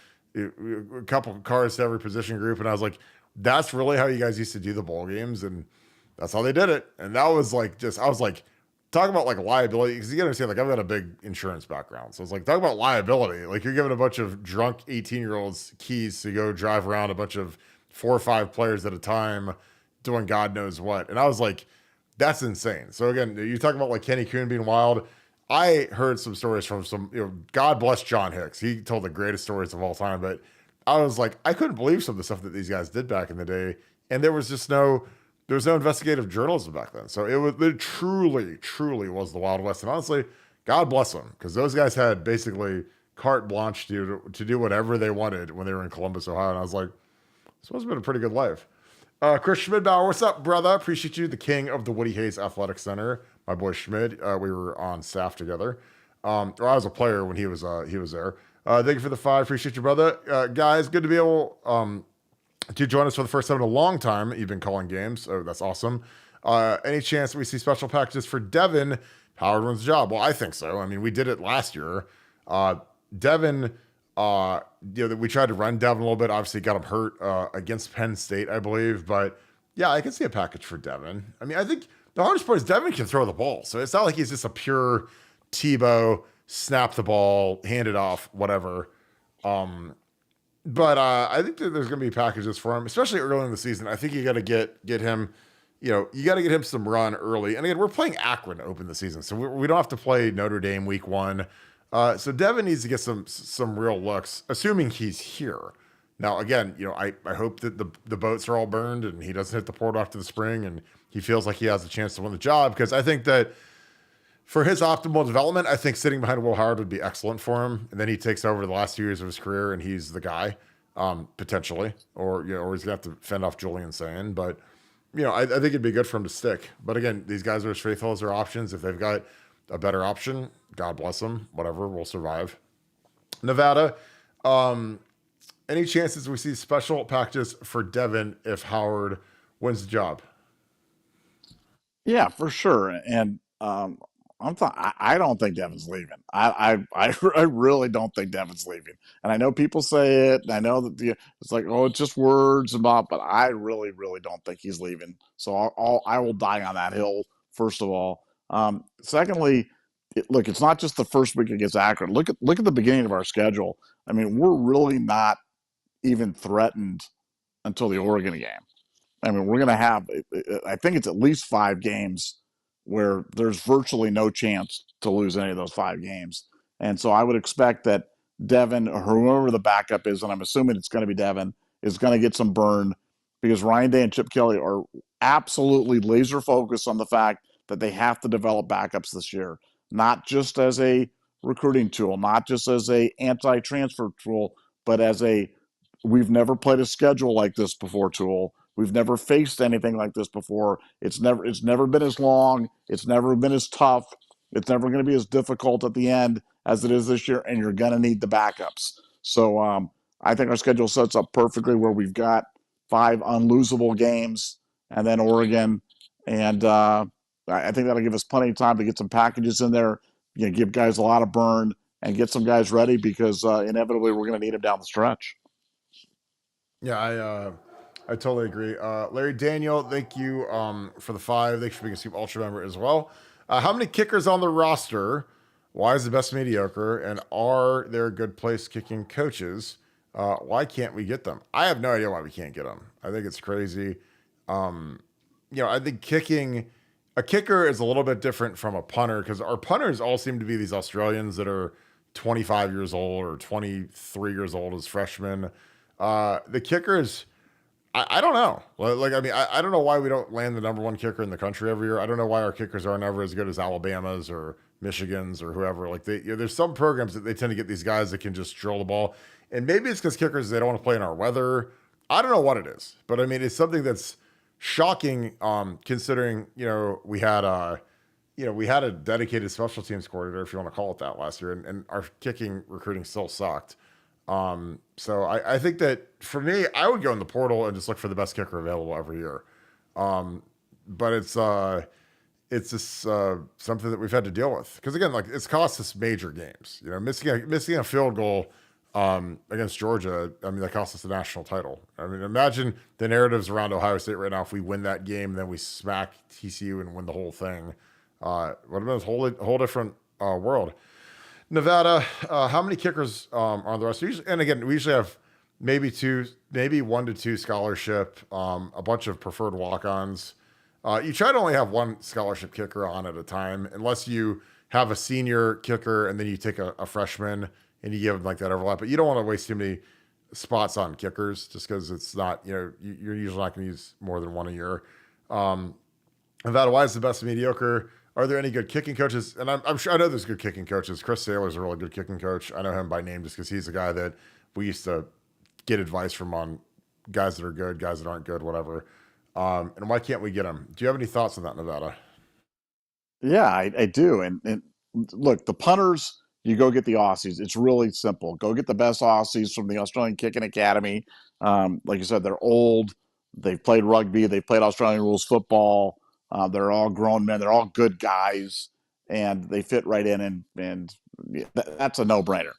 couple of cars to every position group. And I was like, that's really how you guys used to do the bowl games, and that's how they did it. And that was like I was like, talk about like liability, because you gotta understand, like I've got a big insurance background. So it's like, talk about liability. Like you're giving a bunch of drunk 18-year-olds keys to go drive around a bunch of 4 or 5 players at a time doing God knows what. And I was like, that's insane. So again, you talk about like Kenny Kuhn being wild. I heard some stories from God bless John Hicks. He told the greatest stories of all time. But I was like, I couldn't believe some of the stuff that these guys did back in the day. And there was no investigative journalism back then. So it truly, truly was the Wild West. And honestly, God bless them, because those guys had basically carte blanche to do whatever they wanted when they were in Columbus, Ohio. And I was like, this must have been a pretty good life. Chris Schmidbauer, what's up, brother? Appreciate you, the king of the Woody Hayes Athletic Center. My boy Schmid, we were on staff together. Or I was a player when he was there. Thank you for the 5. Appreciate you, brother. Guys, good to be able to join us for the first time in a long time. You've been calling games, so that's awesome. Any chance that we see special packages for Devin Howard wins the job? Well, I think so. I mean, we did it last year. Devin, we tried to run Devin a little bit. Obviously, got him hurt against Penn State, I believe. But yeah, I can see a package for Devin. I mean, I think the hardest part is Devin can throw the ball, so it's not like he's just a pure Tebow, snap the ball, hand it off, whatever. But I think that there's going to be packages for him, especially early in the season. I think you got to get him, you got to get him some run early. And again, we're playing Akron to open the season, so we don't have to play Notre Dame week 1. So Devin needs to get some real looks, assuming he's here. Now, again, I hope that the boats are all burned and he doesn't hit the port after the spring and he feels like he has a chance to win the job, because I think that for his optimal development, I think sitting behind Will Howard would be excellent for him. And then he takes over the last 2 years of his career and he's the guy, potentially, or he's going to have to fend off Julian Sand. But, I think it'd be good for him to stick. But again, these guys are as faithful as their options. If they've got a better option, God bless them, whatever, we'll survive. Nevada, any chances we see special packages for Devin if Howard wins the job? Yeah, for sure. And I don't think Devin's leaving. I really don't think Devin's leaving. And I know people say it, and I know that it's like, oh, it's just words and blah, but I really, really don't think he's leaving. So I will die on that hill, first of all. Secondly, look, it's not just the first week against Akron. Look at the beginning of our schedule. I mean, we're really not even threatened until the Oregon game. I mean, we're going to have, I think it's at least 5 games where there's virtually no chance to lose any of those 5 games. And so I would expect that Devin, or whoever the backup is, and I'm assuming it's going to be Devin, is going to get some burn, because Ryan Day and Chip Kelly are absolutely laser focused on the fact that they have to develop backups this year, not just as a recruiting tool, not just as a anti-transfer tool, but as we've never played a schedule like this before tool. We've never faced anything like this before. It's never been as long. It's never been as tough. It's never going to be as difficult at the end as it is this year, and you're going to need the backups. So I think our schedule sets up perfectly where we've got 5 unlosable games and then Oregon. And I think that'll give us plenty of time to get some packages in there, give guys a lot of burn and get some guys ready, because inevitably we're going to need them down the stretch. Yeah, I totally agree. Larry Daniel, thank you for the 5. Thanks for being a Scoop Ultra member as well. How many kickers on the roster? Why is the best mediocre? And are there good place kicking coaches? Why can't we get them? I have no idea why we can't get them. I think it's crazy. I think kicking a kicker is a little bit different from a punter because our punters all seem to be these Australians that are 25 years old or 23 years old as freshmen. The kickers, I don't know. Like, I mean, I don't know why we don't land the number 1 kicker in the country every year. I don't know why our kickers are never as good as Alabama's or Michigan's or whoever. Like, there's some programs that they tend to get these guys that can just drill the ball. And maybe it's because kickers, they don't want to play in our weather. I don't know what it is, but I mean, it's something that's shocking, considering, we had a dedicated special teams coordinator, if you want to call it that, last year, and our kicking recruiting still sucked. So I think that for me, I would go in the portal and just look for the best kicker available every year. But it's just something that we've had to deal with because again, like it's cost us major games. Missing a field goal against Georgia. I mean, that cost us the national title. I mean, imagine the narratives around Ohio State right now. If we win that game, then we smack TCU and win the whole thing. Would have been a whole different world. Nevada, how many kickers are on the roster? And again, we usually have maybe 1 to 2 scholarship, a bunch of preferred walk-ons. You try to only have 1 scholarship kicker on at a time, unless you have a senior kicker and then you take a freshman and you give them like that overlap. But you don't want to waste too many spots on kickers just because it's not, you're usually not going to use more than 1 a year. Nevada, why is the best mediocre? Are there any good kicking coaches? And I'm sure I know there's good kicking coaches. Chris Saylor's a really good kicking coach. I know him by name just because he's the guy that we used to get advice from on guys that are good, guys that aren't good, whatever. And why can't we get them? Do you have any thoughts on that, Nevada? Yeah, I do. And look, the punters, you go get the Aussies. It's really simple. Go get the best Aussies from the Australian Kicking Academy. Like you said, they're old. They've played rugby. They've played Australian rules football. They're all grown men. They're all good guys, and they fit right in. And that's a no-brainer.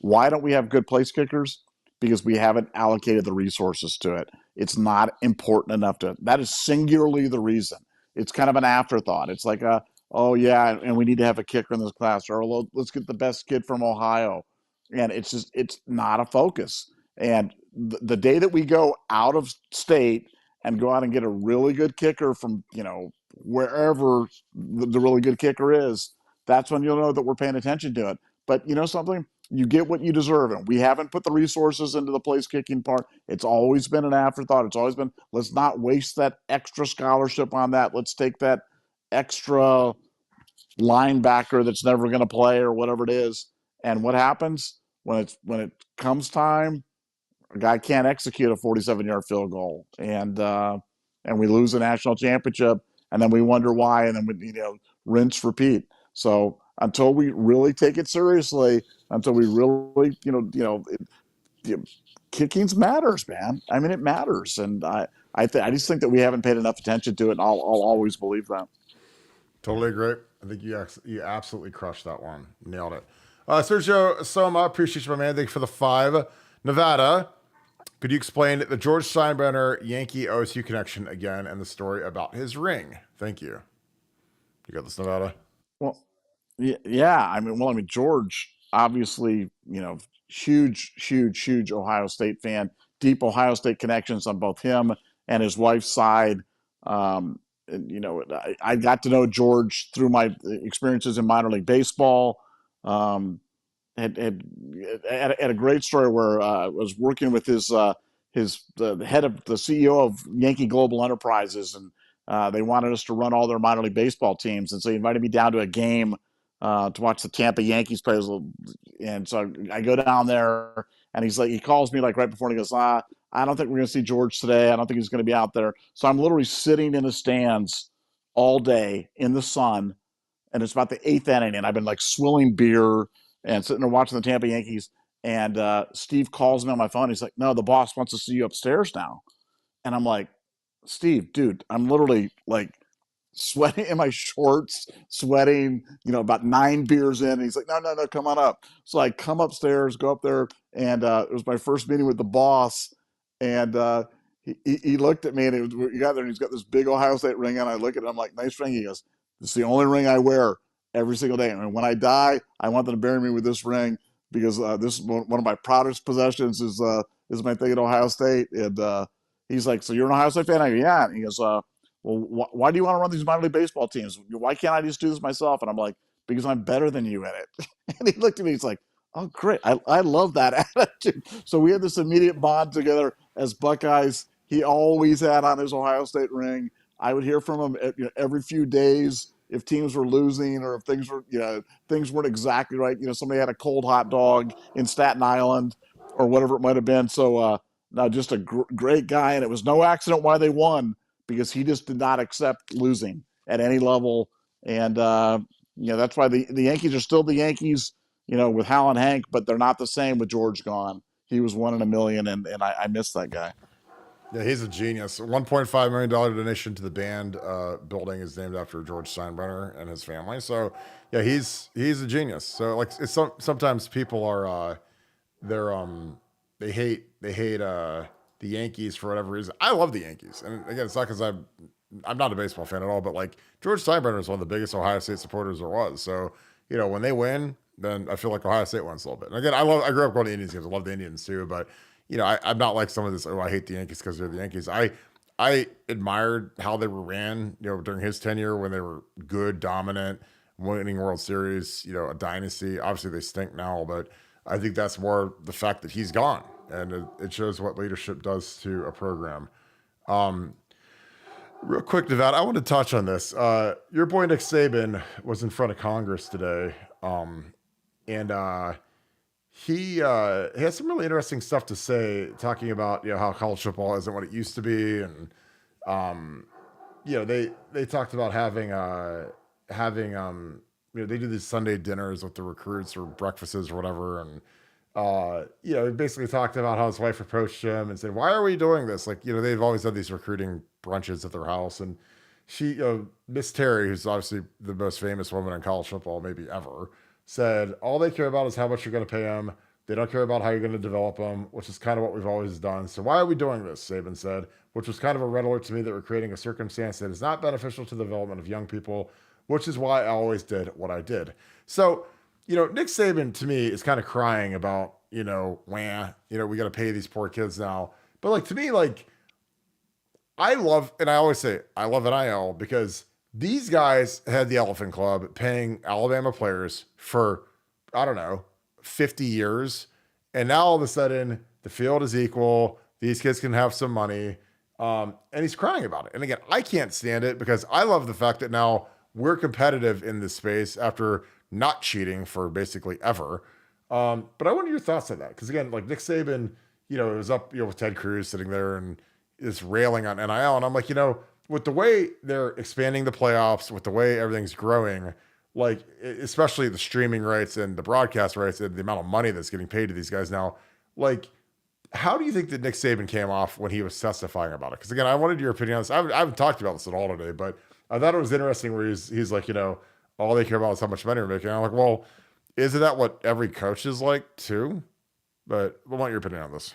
Why don't we have good place kickers? Because we haven't allocated the resources to it. It's not important enough to. That is singularly the reason. It's kind of an afterthought. It's like oh yeah, and we need to have a kicker in this class, or let's get the best kid from Ohio. And it's not a focus. And the day that we go out of state and go out and get a really good kicker from wherever the really good kicker is, that's when you'll know that we're paying attention to it. But you know something? You get what you deserve. And we haven't put the resources into the place kicking part. It's always been an afterthought. It's always been, let's not waste that extra scholarship on that. Let's take that extra linebacker that's never going to play or whatever it is. And what happens when it comes time? A guy can't execute a 47-yard field goal, and we lose a national championship, and then we wonder why, and then we rinse repeat. So until we really take it seriously, until we really kickings matters, man. I mean, it matters, and I just think that we haven't paid enough attention to it, and I'll always believe that. Totally agree. I think you absolutely crushed that one. Nailed it. Sergio Soma, appreciate you, my man. Thank you for the 5. Nevada, could you explain the George Steinbrenner Yankee OSU connection again and the story about his ring? Thank you. You got this, Nevada? Well, yeah. I mean, George, obviously, huge Ohio State fan, deep Ohio State connections on both him and his wife's side. I got to know George through my experiences in minor league baseball. Had a great story where I was working with the head of the CEO of Yankee Global Enterprises, and they wanted us to run all their minor league baseball teams, and so he invited me down to a game to watch the Tampa Yankees play. And so I go down there, and he calls me like right before, and he goes, I don't think we're going to see George today. I don't think he's going to be out there. So I'm literally sitting in the stands all day in the sun, and it's about the 8th inning, and I've been like swilling beer and sitting there watching the Tampa Yankees. And Steve calls me on my phone. He's like, "No, the boss wants to see you upstairs now." And I'm like, "Steve, dude, I'm literally like sweating in my shorts, sweating, about 9 beers in." And he's like, no, come on up. So I come upstairs, go up there, and it was my first meeting with the boss. And he looked at me, and he got there, and he's got this big Ohio State ring on. I look at it, I'm like, nice ring. He goes, this is the only ring I wear every single day. And when I die, I want them to bury me with this ring because this is one of my proudest possessions is my thing at Ohio State. And he's like, so you're an Ohio State fan? I go, yeah. And he goes, well, why do you want to run these minor league baseball teams? Why can't I just do this myself? And I'm like, because I'm better than you in it. And he looked at me, he's like, oh, great. I love that attitude. So we had this immediate bond together as Buckeyes. He always had on his Ohio State ring. I would hear from him every few days if teams were losing or if things weren't exactly right. Somebody had a cold hot dog in Staten Island or whatever it might have been. So no, just a great guy, and it was no accident why they won because he just did not accept losing at any level. And that's why the Yankees are still the Yankees. With Hal and Hank, but they're not the same with George gone. He was 1 in a million, and I miss that guy. Yeah, he's a genius. $1.5 million donation to the band building is named after George Steinbrenner and his family. So, yeah, he's a genius. So, like, sometimes people are they hate the Yankees for whatever reason. I love the Yankees, and again, it's not because I'm not a baseball fan at all, but like George Steinbrenner is one of the biggest Ohio State supporters there was. So, when they win, then I feel like Ohio State wins a little bit. And again, I grew up going to Indians games. I love the Indians too, but I'm not like some of this. Oh, I hate the Yankees because they're the Yankees. I admired how they were ran, during his tenure when they were good, dominant, winning World Series. A dynasty. Obviously, they stink now, but I think that's more the fact that he's gone, and it shows what leadership does to a program. Real quick, Nevada, I want to touch on this. Your boy Nick Saban was in front of Congress today. And he has some really interesting stuff to say, talking about how college football isn't what it used to be, and they talked about having they do these Sunday dinners with the recruits or breakfasts or whatever, and he basically talked about how his wife approached him and said, "Why are we doing this?" Like they've always had these recruiting brunches at their house, and she, Miss Terry, who's obviously the most famous woman in college football maybe ever, said all they care about is how much you're going to pay them. They don't care about how you're going to develop them, which is kind of what we've always done. So why are we doing this? Saban said, which was kind of a red alert to me that we're creating a circumstance that is not beneficial to the development of young people, which is why I always did what I did. So, Nick Saban to me is kind of crying about, we got to pay these poor kids now. But like, to me, like, I love NIL because these guys had the Elephant Club paying Alabama players for, I don't know, 50 years. And now all of a sudden the field is equal. These kids can have some money. And he's crying about it. And again, I can't stand it because I love the fact that now we're competitive in this space after not cheating for basically ever. But I wonder your thoughts on that. Because again, like Nick Saban, it was up, with Ted Cruz sitting there and is railing on NIL. And I'm like, with the way they're expanding the playoffs, with the way everything's growing, like especially the streaming rights and the broadcast rights and the amount of money that's getting paid to these guys now, like, how do you think that Nick Saban came off when he was testifying about it? Because again, I wanted your opinion on this. I haven't talked about this at all today, but I thought it was interesting where he's like, all they care about is how much money we're making. And I'm like, well, isn't that what every coach is like too? But I want your opinion on this.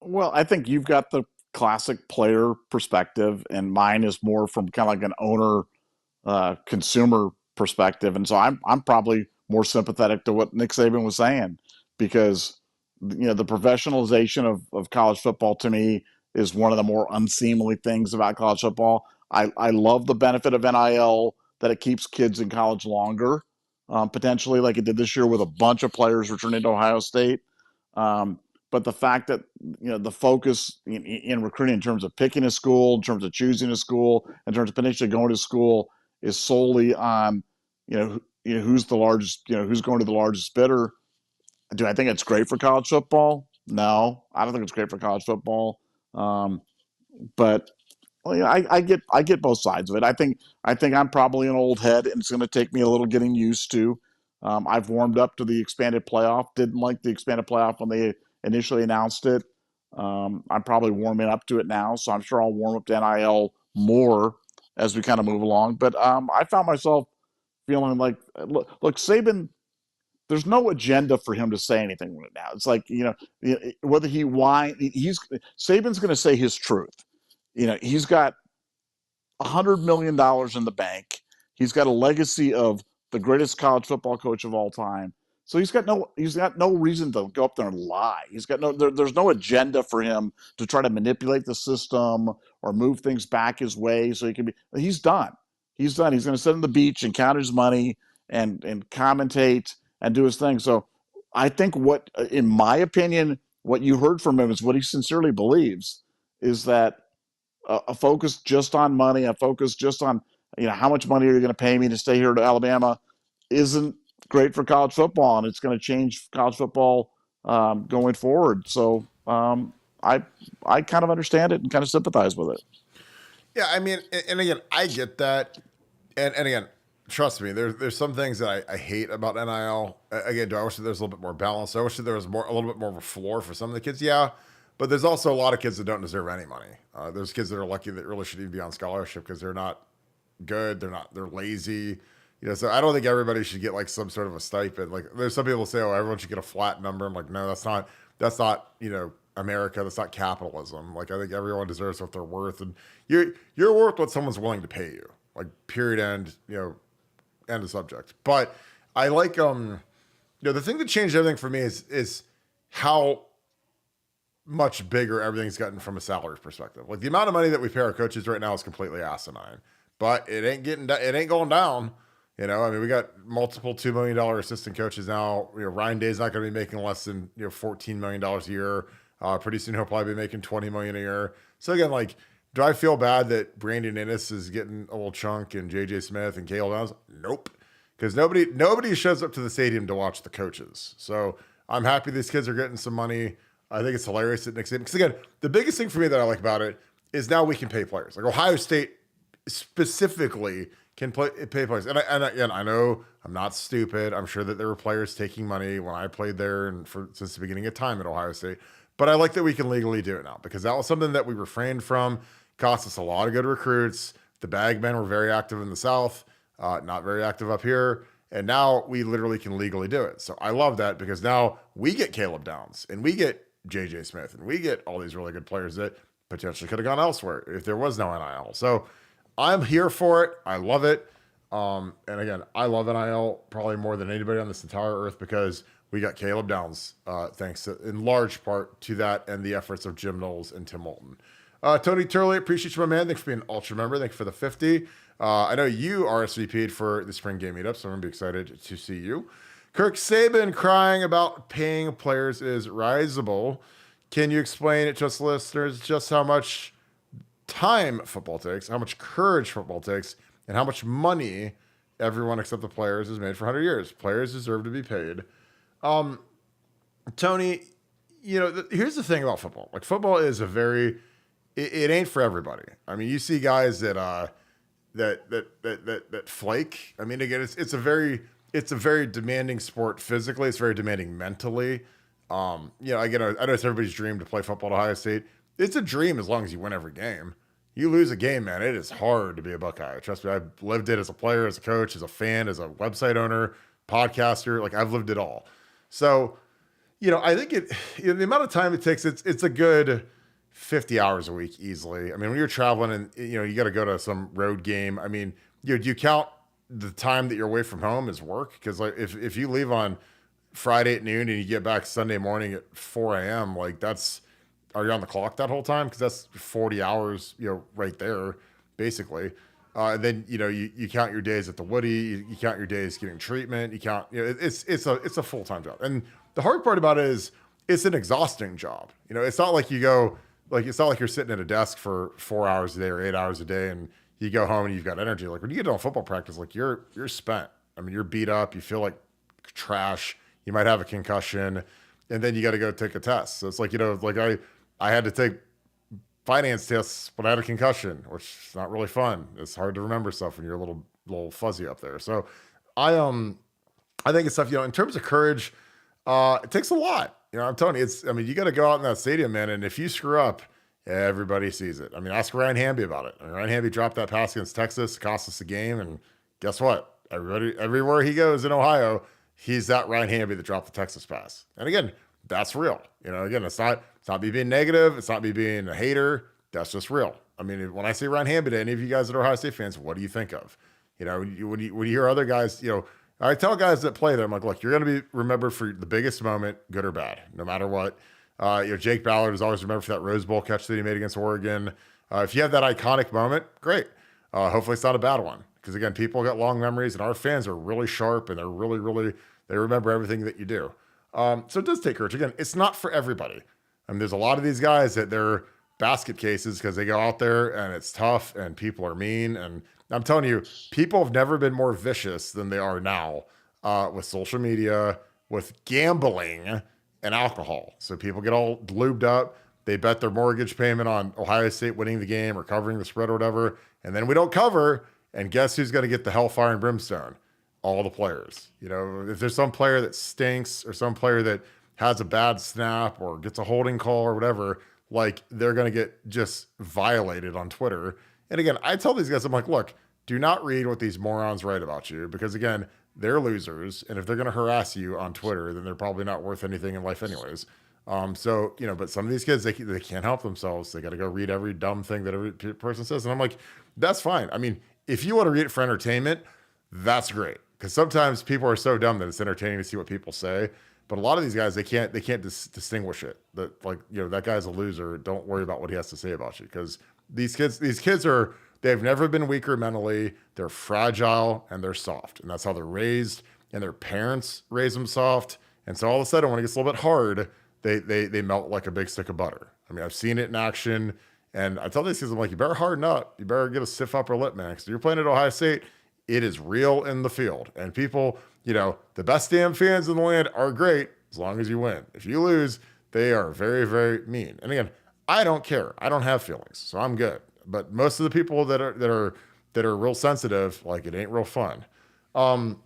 Well, I think you've got the classic player perspective, and mine is more from kind of like an owner consumer perspective. And so I'm probably more sympathetic to what Nick Saban was saying, because the professionalization of college football to me is one of the more unseemly things about college football. I love the benefit of NIL, that it keeps kids in college longer, potentially, like it did this year with a bunch of players returning to Ohio State. But the fact that the focus in recruiting, in terms of picking a school, in terms of choosing a school, in terms of potentially going to school, is solely on who's the largest, who's going to the largest bidder. Do I think it's great for college football? No, I don't think it's great for college football. But I get both sides of it. I think I'm probably an old head, and it's going to take me a little getting used to. I've warmed up to the expanded playoff. Didn't like the expanded playoff when they initially announced it. I'm probably warming up to it now, so I'm sure I'll warm up to NIL more as we kind of move along. But I found myself feeling like, look, Saban there's no agenda for him to say anything right now. It's like, whether Saban's going to say his truth. He's got $100 million in the bank. He's got a legacy of the greatest college football coach of all time. So he's got no reason to go up there and lie. There's no agenda for him to try to manipulate the system or move things back his way. So he's done. He's done. He's going to sit on the beach and count his money and commentate and do his thing. So I think in my opinion, what you heard from him is what he sincerely believes is that a focus just on money, a focus just on, how much money are you going to pay me to stay here to Alabama isn't great for college football, and it's going to change college football going forward. So I kind of understand it and kind of sympathize with it. Yeah, I mean, and again, I get that. And again, trust me, there's some things that I hate about NIL. Again, do I wish that there's a little bit more balance? I wish that there was a little bit more of a floor for some of the kids. Yeah. But there's also a lot of kids that don't deserve any money. There's kids that are lucky that really shouldn't even be on scholarship because they're not good. They're lazy. So I don't think everybody should get like some sort of a stipend. Like there's some people say, oh, everyone should get a flat number. I'm like, no, that's not, America. That's not capitalism. Like I think everyone deserves what they're worth. And you're worth what someone's willing to pay you. Like period, end of subject. But I like, the thing that changed everything for me is how much bigger everything's gotten from a salary perspective. Like the amount of money that we pay our coaches right now is completely asinine, but it ain't going down. I mean, we got multiple $2 million assistant coaches now. Ryan Day's not going to be making less than $14 million a year. Pretty soon he'll probably be making $20 million a year. So again, like, do I feel bad that Brandon Innes is getting a little chunk and JJ Smith and Caleb Downs? Nope, because nobody shows up to the stadium to watch the coaches. So I'm happy these kids are getting some money. I think it's hilarious that Nick Saban, because again, the biggest thing for me that I like about it is now we can pay players. Like Ohio State specifically can pay players. And again, I know I'm not stupid. I'm sure that there were players taking money when I played there and since the beginning of time at Ohio State. But I like that we can legally do it now because that was something that we refrained from. Cost us a lot of good recruits. The Bagmen were very active in the South, not very active up here. And now we literally can legally do it. So I love that because now we get Caleb Downs and we get JJ Smith and we get all these really good players that potentially could have gone elsewhere if there was no NIL. So I'm here for it. I love it. And again, I love NIL probably more than anybody on this entire earth because we got Caleb Downs, thanks in large part to that and the efforts of Jim Knowles and Tim Moulton. Tony Turley, appreciate you, my man. Thanks for being an ultra member. Thanks for the 50. I know you RSVP'd for the spring game meetup, so I'm going to be excited to see you. Kirk Saban crying about paying players is risible. Can you explain it to us listeners just how much time football takes, how much courage football takes, and how much money everyone except the players has made for 100 years? Players deserve to be paid. Tony, here's the thing about football. Like football is it ain't for everybody. I mean, you see guys that flake. I mean, again, it's a very demanding sport physically. It's very demanding mentally. I know it's everybody's dream to play football at Ohio State. It's a dream as long as you win every game. You lose a game, man, it is hard to be a Buckeye. Trust me, I've lived it as a player, as a coach, as a fan, as a website owner, podcaster. Like I've lived it all. So, I think the amount of time it takes, it's a good 50 hours a week easily. I mean, when you're traveling and, you got to go to some road game. I mean, do you count the time that you're away from home as work? Because like if you leave on Friday at noon and you get back Sunday morning at 4 a.m., like are you on the clock that whole time? Because that's 40 hours, right there, basically. Then, you count your days at the Woody, you count your days getting treatment, you count, it's a full-time job. And the hard part about it is it's an exhausting job. It's not like it's not like you're sitting at a desk for 4 hours a day or 8 hours a day and you go home and you've got energy. Like when you get on football practice, like you're spent. I mean, you're beat up, you feel like trash, you might have a concussion, and then you got to go take a test. So it's like, I had to take finance tests when I had a concussion, which is not really fun. It's hard to remember stuff when you're a little fuzzy up there. So I think it's tough, in terms of courage, it takes a lot. I'm telling you, you got to go out in that stadium, man. And if you screw up, everybody sees it. I mean, ask Ryan Hamby about it. Ryan Hamby dropped that pass against Texas, cost us the game. And guess what? Everywhere he goes in Ohio, he's that Ryan Hamby that dropped the Texas pass. And again, that's real. Again, it's not me being negative. It's not me being a hater. That's just real. I mean, when I say Ryan Hamby to any of you guys that are Ohio State fans, what do you think of? When you hear other guys, I tell guys that play there, I'm like, look, you're going to be remembered for the biggest moment, good or bad, no matter what. Jake Ballard is always remembered for that Rose Bowl catch that he made against Oregon. If you have that iconic moment, great. Hopefully it's not a bad one. Because again, people got long memories, and our fans are really sharp, and they're really, they remember everything that you do. So it does take courage. Again, it's not for everybody. I mean, there's a lot of these guys that they're basket cases because they go out there and it's tough and people are mean. And I'm telling you, people have never been more vicious than they are now with social media, with gambling and alcohol. So people get all lubed up. They bet their mortgage payment on Ohio State winning the game or covering the spread or whatever. And then we don't cover. And guess who's going to get the hellfire and brimstone? All the players. If there's some player that stinks or some player that has a bad snap or gets a holding call or whatever, like they're going to get just violated on Twitter. And again, I tell these guys, I'm like, look, do not read what these morons write about you because again, they're losers. And if they're going to harass you on Twitter, then they're probably not worth anything in life anyways. But some of these kids, they can't help themselves. They got to go read every dumb thing that every person says. And I'm like, that's fine. I mean, if you want to read it for entertainment, that's great. Because sometimes people are so dumb that it's entertaining to see what people say. But a lot of these guys, they can't distinguish it. That that guy's a loser. Don't worry about what he has to say about you. Because these kids they've never been weaker mentally. They're fragile and they're soft. And that's how they're raised. And their parents raise them soft. And so all of a sudden, when it gets a little bit hard, they melt like a big stick of butter. I mean, I've seen it in action. And I tell these kids, I'm like, you better harden up. You better get a stiff upper lip, man. Because you're playing at Ohio State. It is real in the field. And people, the best damn fans in the land are great as long as you win. If you lose, they are very, very mean. And again, I don't care. I don't have feelings, so I'm good. But most of the people that are real sensitive, like it ain't real fun. But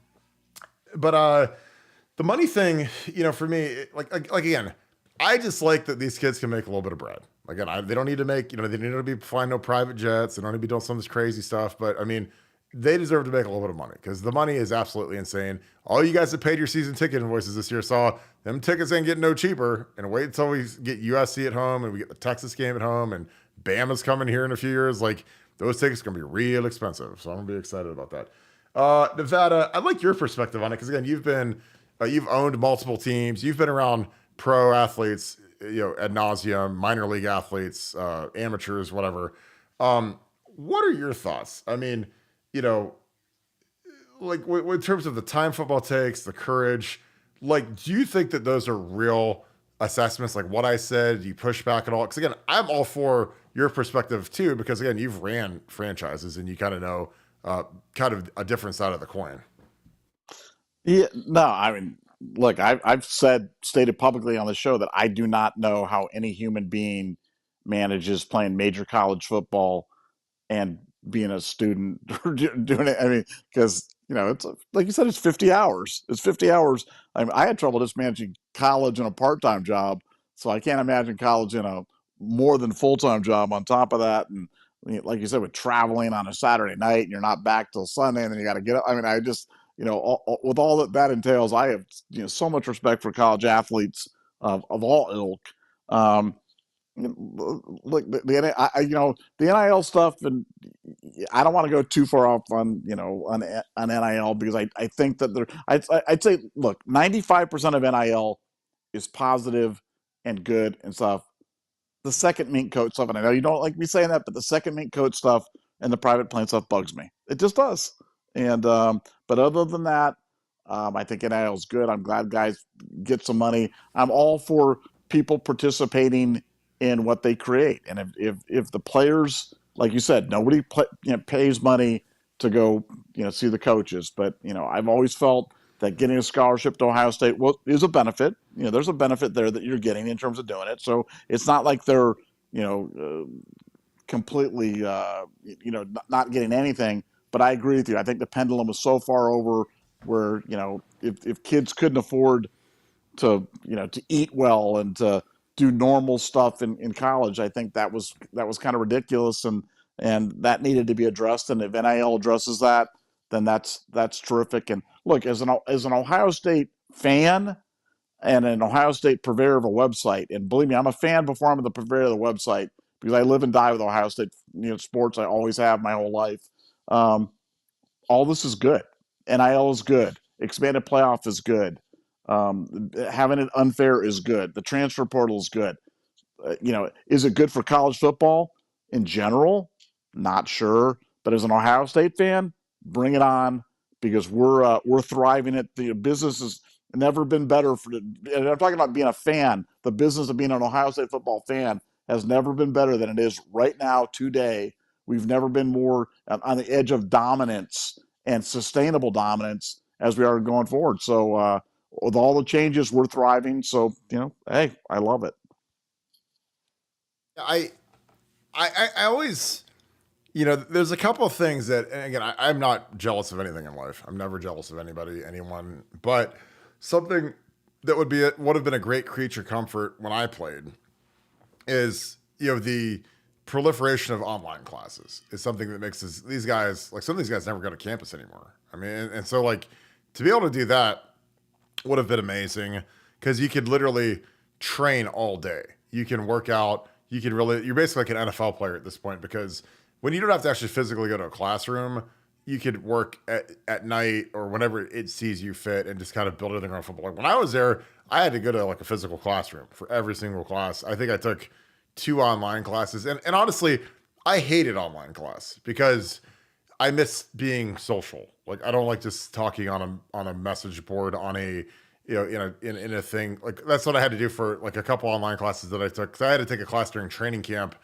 the money thing, for me, like again, I just like that these kids can make a little bit of bread. Again, they don't need to make, they don't need to be flying no private jets. They don't need to be doing some of this crazy stuff. But I mean, they deserve to make a little bit of money because the money is absolutely insane. All you guys that paid your season ticket invoices this year saw them tickets ain't getting no cheaper. And wait until we get USC at home and we get the Texas game at home and Bama's coming here in a few years. Like those tickets are going to be real expensive. So I'm going to be excited about that. Nevada, I'd like your perspective on it. Because again, you've owned multiple teams. You've been around pro athletes, ad nauseum, minor league athletes, amateurs, whatever. What are your thoughts? I mean, like in terms of the time football takes, the courage, like, do you think that those are real assessments? Like what I said, do you push back at all? Because again, I'm all for your perspective too, because again, you've ran franchises and you kind of know kind of a different side of the coin. Yeah, no, I mean, look, I've stated publicly on the show that I do not know how any human being manages playing major college football and being a student or doing it. I mean, because it's like you said, it's 50 hours. It's 50 hours. I mean, I had trouble just managing college and a part-time job, so I can't imagine college in a more than full-time job on top of that. And like you said, with traveling on a Saturday night and you're not back till Sunday, and then you got to get up. I mean, I just with all that entails, I have so much respect for college athletes of all ilk. Look, the NIL stuff, and I don't want to go too far off on NIL because I think that I'd say, look, 95% of NIL is positive and good and stuff. The second mink coat stuff, and I know you don't like me saying that, but the second mink coat stuff and the private plane stuff bugs me. It just does. And but other than that, I think NIL is good. I'm glad guys get some money. I'm all for people participating in what they create. And if the players, like you said, nobody pays money to go see the coaches, but I've always felt that getting a scholarship to Ohio State is a benefit. There's a benefit there that you're getting in terms of doing it. So it's not like they're completely not getting anything. But I agree with you. I think the pendulum was so far over where if kids couldn't afford to eat well and to do normal stuff in college, I think that was kind of ridiculous, and that needed to be addressed. And if NIL addresses that, then that's terrific. And look, as an Ohio State fan and an Ohio State purveyor of a website, and believe me, I'm a fan before I'm the purveyor of the website because I live and die with Ohio State, sports. I always have my whole life. All this is good. NIL is good. Expanded playoff is good. Having it unfair is good. The transfer portal is good. Is it good for college football in general? Not sure. But as an Ohio State fan, bring it on because we're thriving. The business has never been better. And I'm talking about being a fan. The business of being an Ohio State football fan has never been better than it is right now, today. We've never been more on the edge of dominance and sustainable dominance as we are going forward. So with all the changes, we're thriving. So, hey, I love it. I always, there's a couple of things that, and again, I'm not jealous of anything in life. I'm never jealous of anybody, anyone, but something that would have been a great creature comfort when I played is, the proliferation of online classes is something that makes these guys, like some of these guys never go to campus anymore. I mean, and so like to be able to do that would have been amazing because you could literally train all day. You can work out. You're basically like an NFL player at this point because when you don't have to actually physically go to a classroom, you could work at night or whenever it sees you fit and just kind of build everything around football. Like when I was there, I had to go to like a physical classroom for every single class. I think I took 2 online classes. And honestly, I hated online class because I miss being social. Like I don't like just talking on a message board on a, in a thing. Like that's what I had to do for like a couple online classes that I took. Cause I had to take a class during training camp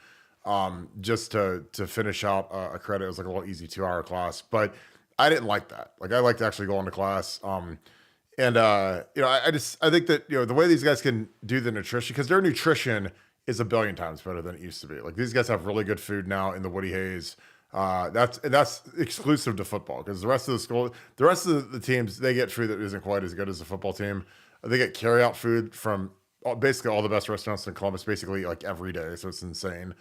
just to finish out a credit. It was like a little easy 2-hour class, but I didn't like that. Like I like to actually go into class. I think that, the way these guys can do the nutrition, because their nutrition is a billion times better than it used to be. Like these guys have really good food now in the Woody Hayes. That's exclusive to football because the rest of the teams, they get food that isn't quite as good as the football team. They get carryout food from basically all the best restaurants in Columbus, basically like every day. So it's insane.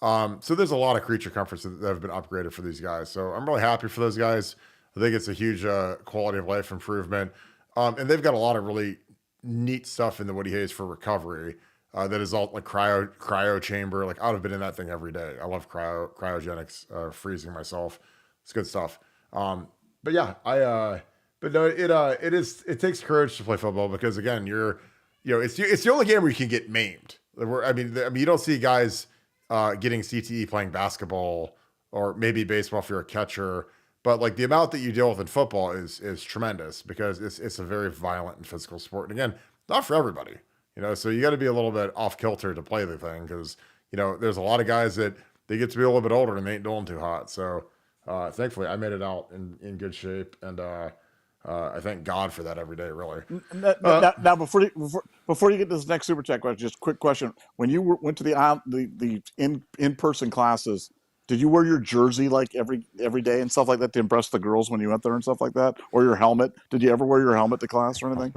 So there's a lot of creature comforts that have been upgraded for these guys. So I'm really happy for those guys. I think it's a huge quality of life improvement. And they've got a lot of really neat stuff in the Woody Hayes for recovery. That is all like cryo chamber. Like I would have been in that thing every day. I love cryogenics, freezing myself. It's good stuff. But yeah, but no, it takes courage to play football because again, it's the only game where you can get maimed. I mean, you don't see guys getting CTE playing basketball or maybe baseball if you're a catcher. But like the amount that you deal with in football is tremendous because it's a very violent and physical sport. And again, not for everybody. So you got to be a little bit off kilter to play the thing because, there's a lot of guys that they get to be a little bit older and they ain't doing too hot. So thankfully I made it out in good shape. And I thank God for that every day, really. Now before you get to this next super chat question, just a quick question. When you went to the in-person classes, did you wear your jersey like every day and stuff like that to impress the girls when you went there and stuff like that? Or your helmet? Did you ever wear your helmet to class or anything?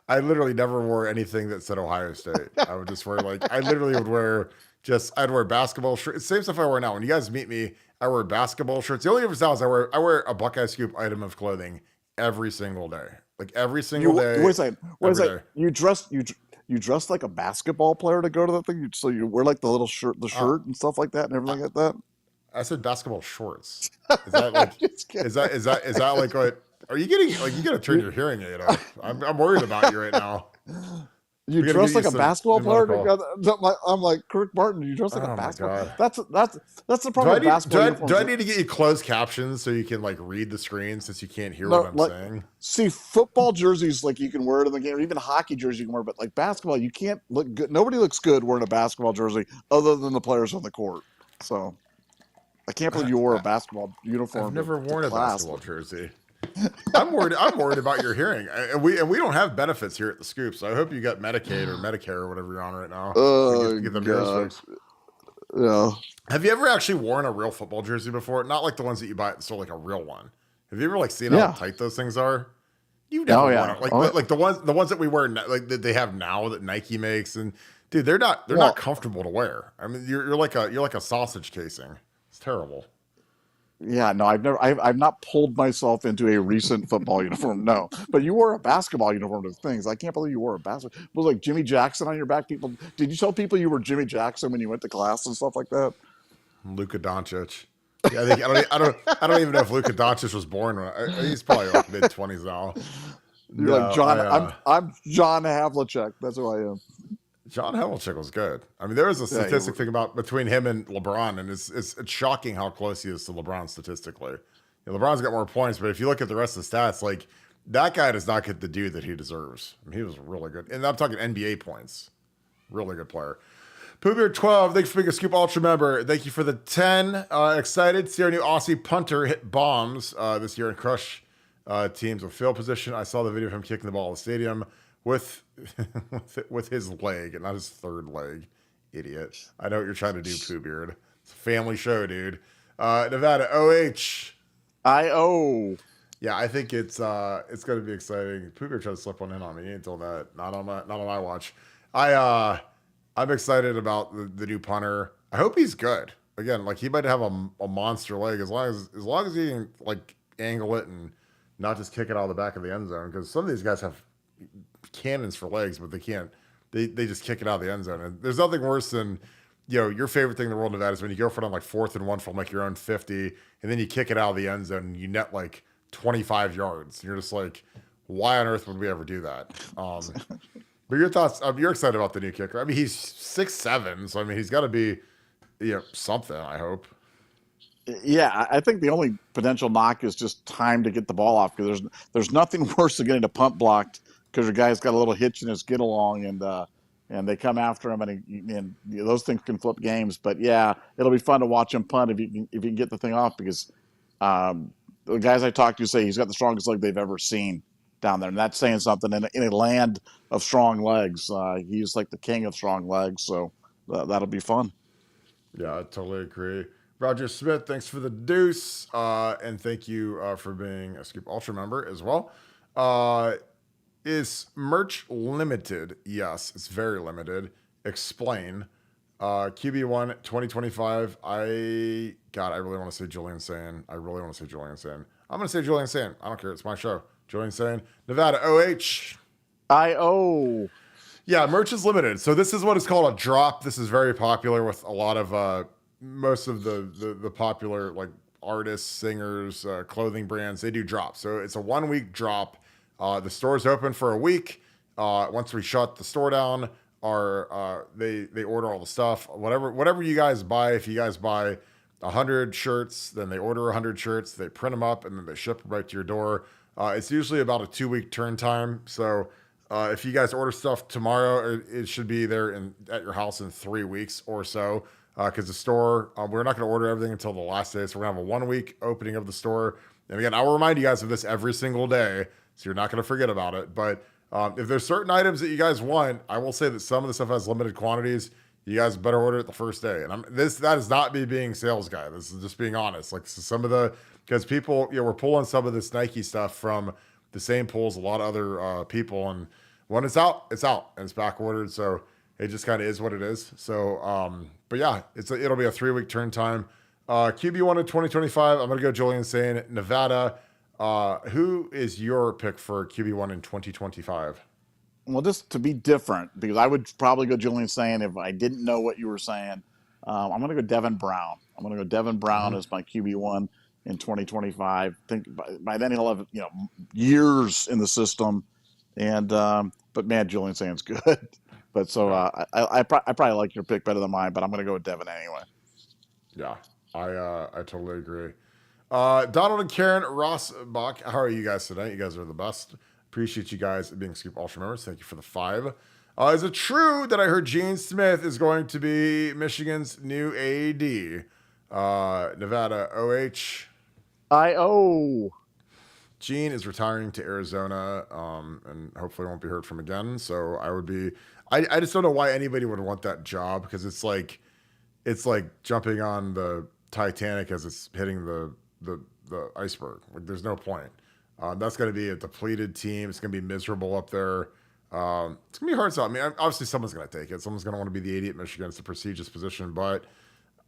I literally never wore anything that said Ohio State. I would just wear I'd wear basketball shirts. Same stuff I wear now. When you guys meet me, I wear basketball shirts. The only difference now is I wear a Buckeye Scoop item of clothing every single day. Like every single day. Wait a second. You dress like a basketball player to go to that thing? So you wear like the little shirt, and stuff like that and everything like that? I said basketball shorts. Is that like is that like what? Are you getting like you got to turn your hearing aid off? I'm worried about you right now. You dress like a basketball player. I'm like Kirk Barton. You dress like a basketball. That's the problem. Do I need to get you closed captions so you can like read the screen since you can't hear what I'm saying? See, football jerseys like you can wear it in the game, or even hockey jerseys you can wear, but like basketball, you can't look good. Nobody looks good wearing a basketball jersey other than the players on the court. So I can't believe you wore a basketball uniform. I've never worn a basketball jersey. I'm worried about your hearing, and we don't have benefits here at the Scoop, so I hope you got Medicaid or Medicare or whatever you're on right now. Get them ears fixed. Yeah. Have you ever actually worn a real football jersey before? Not like the ones that you buy at the store, like a real one. Have you ever like seen how tight those things are? You've never worn it. Like the ones that we wear, like that they have now that Nike makes, and dude, they're not comfortable to wear. I mean, you're like a sausage casing. It's terrible. Yeah, no, I've not pulled myself into a recent football uniform. No, but you wore a basketball uniform to things. I can't believe you wore a basketball. Was like Jimmy Jackson on your back? People, did you tell people you were Jimmy Jackson when you went to class and stuff like that? Luka Doncic. Yeah, I don't even know if Luka Doncic was born when he's probably like mid-20s now. You're like No, John. I'm John Havlicek. That's who I am. John Havlicek was good. I mean, there was a Yeah, statistic thing about between him and LeBron, and it's shocking how close he is to LeBron statistically. You know, LeBron's got more points, but if you look at the rest of the stats, like that guy does not get the due that he deserves. I mean, he was really good, and I'm talking NBA points. Really good player. Poohbeard12, thanks for being a Scoop Ultra member. Thank you for the 10. Excited to see our new Aussie punter hit bombs this year and crush teams with field position. I saw the video of him kicking the ball in the stadium with with his leg and not his third leg. Idiot. I know what you're trying to do, Poohbeard. It's a family show, dude. Nevada, OH. I-O. Yeah, I think it's going to be exciting. Poohbeard tried to slip one in on me until that. Not on my watch. I'm excited about the new punter. I hope he's good. Again, like he might have a monster leg as long as he can like angle it and not just kick it out of the back of the end zone. Because some of these guys have cannons for legs, but they can't. They just kick it out of the end zone. And there's nothing worse than your favorite thing in the world of Nevada is when you go for it on like 4th and 1 from like your own 50, and then you kick it out of the end zone and you net like 25 yards. And you're just like, why on earth would we ever do that? But your thoughts? You're excited about the new kicker. I mean, he's 6'7", so I mean, he's got to be, something. I hope. Yeah, I think the only potential knock is just time to get the ball off because there's nothing worse than getting a punt blocked because your guy's got a little hitch in his get along and they come after him and those things can flip games. But yeah, it'll be fun to watch him punt if you can get the thing off because the guys I talked to say he's got the strongest leg they've ever seen down there, and that's saying something in a land of strong legs. He's like the king of strong legs, so that'll be fun. Yeah, I totally agree. Roger Smith, thanks for the deuce, and thank you for being a Scoop Ultra member as well. Is merch limited? Yes, it's very limited. Explain. QB1 2025. I really want to say Julian Sand. I'm going to say Julian Sand. I don't care. It's my show. Julian Sand. Nevada, OH. I-O. Yeah, merch is limited. So this is what is called a drop. This is very popular with a lot of most of the popular like artists, singers, clothing brands. They do drops. So it's a 1-week drop. The store's open for a week. Once we shut the store down, they order all the stuff. Whatever you guys buy. If you guys buy 100 shirts, then they order 100 shirts. They print them up and then they ship them right to your door. It's usually about a 2-week turn time. So if you guys order stuff tomorrow, it should be there at your house in 3 weeks or so. Because the store, we're not going to order everything until the last day. So we're going to have a 1-week opening of the store. And again, I'll remind you guys of this every single day. So you're not going to forget about it. But if there's certain items that you guys want, I will say that some of the stuff has limited quantities. You guys better order it the first day. And that is not me being sales guy. This is just being honest. Like because people, we're pulling some of this Nike stuff from the same pools a lot of other people. And when it's out, and it's back ordered. So it just kind of is what it is. So, but yeah, it'll be a 3-week turn time. QB1 in 2025. I'm going to go Julian saying Nevada. Who is your pick for QB1 in 2025? Well, just to be different, because I would probably go Julian saying if I didn't know what you were saying. I'm going to go Devin Brown. As my QB1 in 2025. I think by then he'll have years in the system, and but man, Julian Sand's good. But so I probably like your pick better than mine, but I'm going to go with Devin anyway. Yeah, I totally agree. Donald and Karen Rossbach, how are you guys today? You guys are the best. Appreciate you guys being Scoop Ultra members. Thank you for the 5. Is it true that I heard Gene Smith is going to be Michigan's new AD? Nevada, OH. I-O. Gene is retiring to Arizona, and hopefully won't be heard from again. So I just don't know why anybody would want that job, because it's like jumping on the Titanic as it's hitting the iceberg. Like, there's no point. That's going to be a depleted team. It's going to be miserable up there. It's going to be hard to. I mean, obviously someone's going to take it. Someone's going to want to be the AD at Michigan. It's a prestigious position, but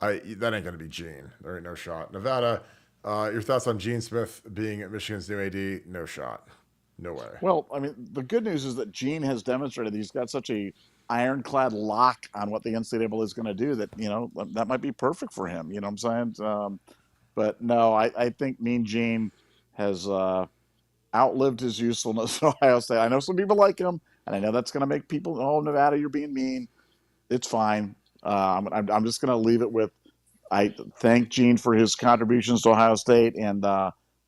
that ain't going to be Gene. There ain't no shot. Nevada, Your thoughts on Gene Smith being Michigan's new AD? No shot. No way. Well, I mean, the good news is that Gene has demonstrated he's got such a ironclad lock on what the NCAA is going to do that, that might be perfect for him. You know what I'm saying? But no, I think Mean Gene has outlived his usefulness at Ohio State. I know some people like him, and I know that's going to make people, oh, Nevada, you're being mean. It's fine. I'm just going to leave it with I thank Gene for his contributions to Ohio State, and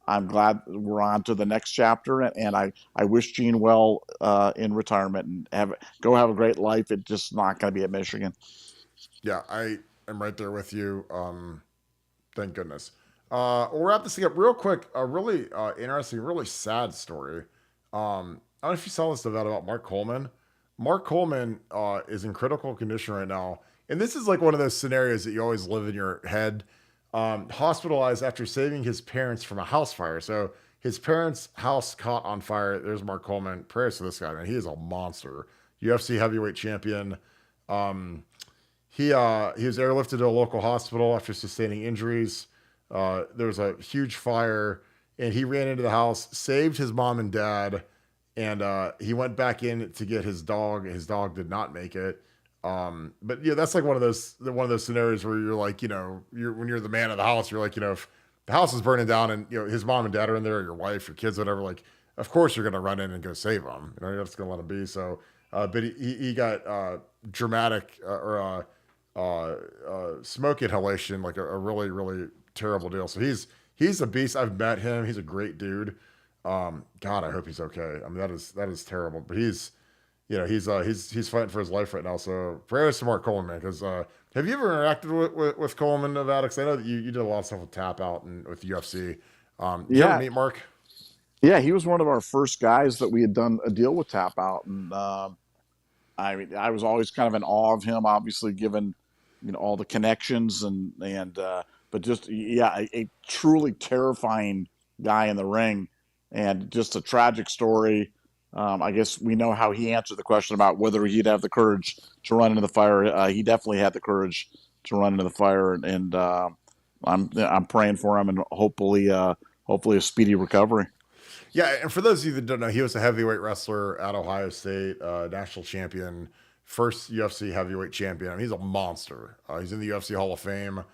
I'm glad we're on to the next chapter. And I wish Gene well in retirement and go have a great life. It's just not going to be at Michigan. Yeah, I am right there with you. Thank goodness. We'll wrap this thing up real quick. A really interesting, really sad story. I don't know if you saw this about Mark Coleman. Mark Coleman is in critical condition right now. And this is like one of those scenarios that you always live in your head. Hospitalized after saving his parents from a house fire. So his parents' house caught on fire. There's Mark Coleman. Prayers to this guy, man. He is a monster. UFC heavyweight champion. He was airlifted to a local hospital after sustaining injuries. There was a huge fire, and he ran into the house, saved his mom and dad, and he went back in to get his dog. His dog did not make it. But yeah, that's like one of those scenarios where you're like, when you're the man of the house, you're like, if the house is burning down and his mom and dad are in there, or your wife, your kids, whatever, like, of course you're gonna run in and go save them. You're just gonna let him be. So, but he got dramatic smoke inhalation, like a really, really terrible deal. So he's a beast. I've met him. He's a great dude. God, I hope he's okay. I mean, that is terrible, but he's fighting for his life right now. So prayers to Mark Coleman, man. Because have you ever interacted with Coleman, Nevada? Because I know that you did a lot of stuff with Tap Out and with UFC. Did you ever meet Mark? Yeah, he was one of our first guys that we had done a deal with Tap Out, and I was always kind of in awe of him. Obviously, given all the connections but just a truly terrifying guy in the ring, and just a tragic story. I guess we know how he answered the question about whether he'd have the courage to run into the fire. He definitely had the courage to run into the fire, and I'm praying for him, and hopefully a speedy recovery. Yeah, and for those of you that don't know, he was a heavyweight wrestler at Ohio State, national champion, first UFC heavyweight champion. I mean, he's a monster. He's in the UFC Hall of Fame.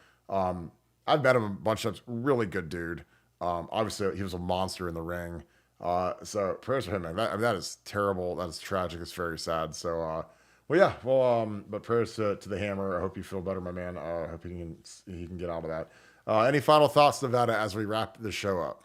I've met him a bunch of times. Really good dude. Obviously, he was a monster in the ring. So prayers for him, man. That is terrible. That is tragic. It's very sad. So, but prayers to the Hammer. I hope you feel better, my man. I hope he can get out of that. Any final thoughts, Nevada, as we wrap the show up?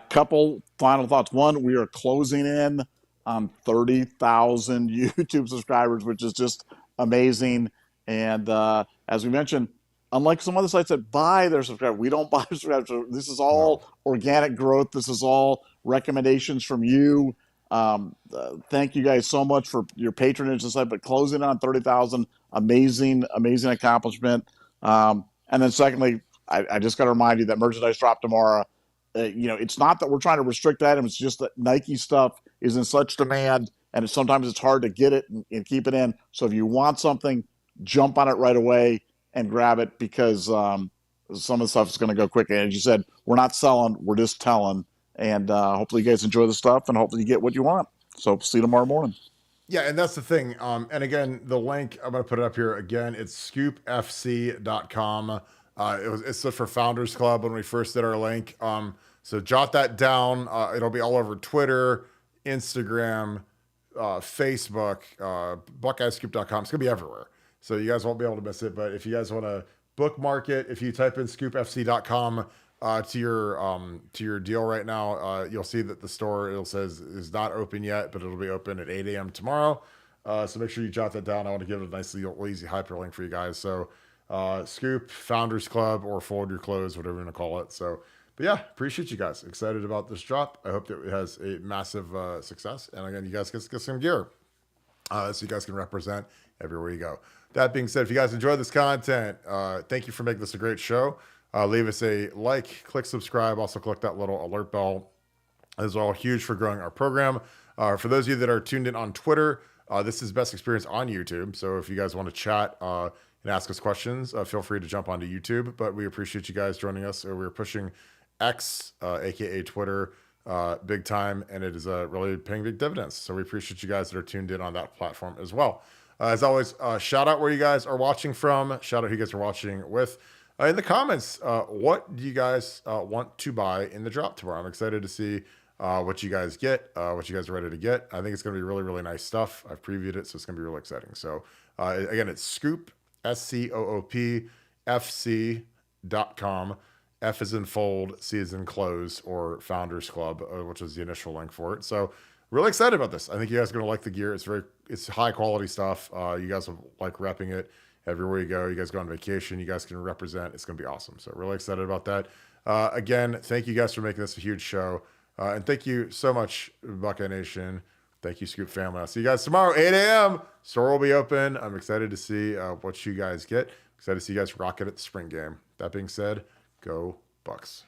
Couple final thoughts. One, we are closing in on 30,000 YouTube subscribers, which is just amazing. And as we mentioned, unlike some other sites that buy their subscribers, we don't buy subscribers. This is all organic growth. This is all recommendations from you. Thank you guys so much for your patronage and stuff. But closing on 30,000, amazing accomplishment. And then secondly, I just got to remind you that merchandise drop tomorrow. It's not that we're trying to restrict items. It's just that Nike stuff is in such demand, and sometimes it's hard to get it and keep it in. So if you want something, jump on it right away and grab it, because some of the stuff is going to go quick. And as you said, we're not selling, we're just telling. And hopefully you guys enjoy the stuff, and hopefully you get what you want. So see you tomorrow morning. Yeah, and that's the thing. And again, the link, I'm going to put it up here again. It's scoopfc.com. It's for Founders Club when we first did our link. So jot that down. It'll be all over Twitter, Instagram, Facebook, BuckeyeScoop.com. It's going to be everywhere. So you guys won't be able to miss it. But if you guys want to bookmark it, if you type in scoopfc.com to your deal right now, you'll see that the store says is not open yet, but it'll be open at 8 a.m. tomorrow. So make sure you jot that down. I want to give it a nice little easy hyperlink for you guys. So Scoop, Founders Club, or Fold Your Clothes, whatever you want to call it. So, but yeah, appreciate you guys. Excited about this drop. I hope that it has a massive success. And again, you guys get some gear so you guys can represent everywhere you go. That being said, if you guys enjoy this content, thank you for making this a great show. Leave us a like, click subscribe, also click that little alert bell. Those are all huge for growing our program. For those of you that are tuned in on Twitter, this is Best Experience on YouTube. So if you guys want to chat, and ask us questions, feel free to jump onto YouTube. But we appreciate you guys joining us. We're pushing X, aka Twitter, big time, and it is really paying big dividends. So we appreciate you guys that are tuned in on that platform as well. As always, shout out where you guys are watching from. Shout out who you guys are watching with. In the comments, what do you guys want to buy in the drop tomorrow? I'm excited to see what you guys get, what you guys are ready to get. I think it's going to be really, really nice stuff. I've previewed it, so it's going to be really exciting. So again, it's Scoop, SCOOP, FC.com. F is in fold, C is in close, or Founders Club, which is the initial link for it. So really excited about this. I think you guys are going to like the gear. It's high quality stuff. You guys will like repping it everywhere you go. You guys go on vacation, you guys can represent. It's going to be awesome. So really excited about that. Again, thank you guys for making this a huge show. And thank you so much, Buckeye Nation. Thank you, Scoop family. I'll see you guys tomorrow, 8 a.m. Store will be open. I'm excited to see what you guys get. Excited to see you guys rock it at the spring game. That being said, go Bucks.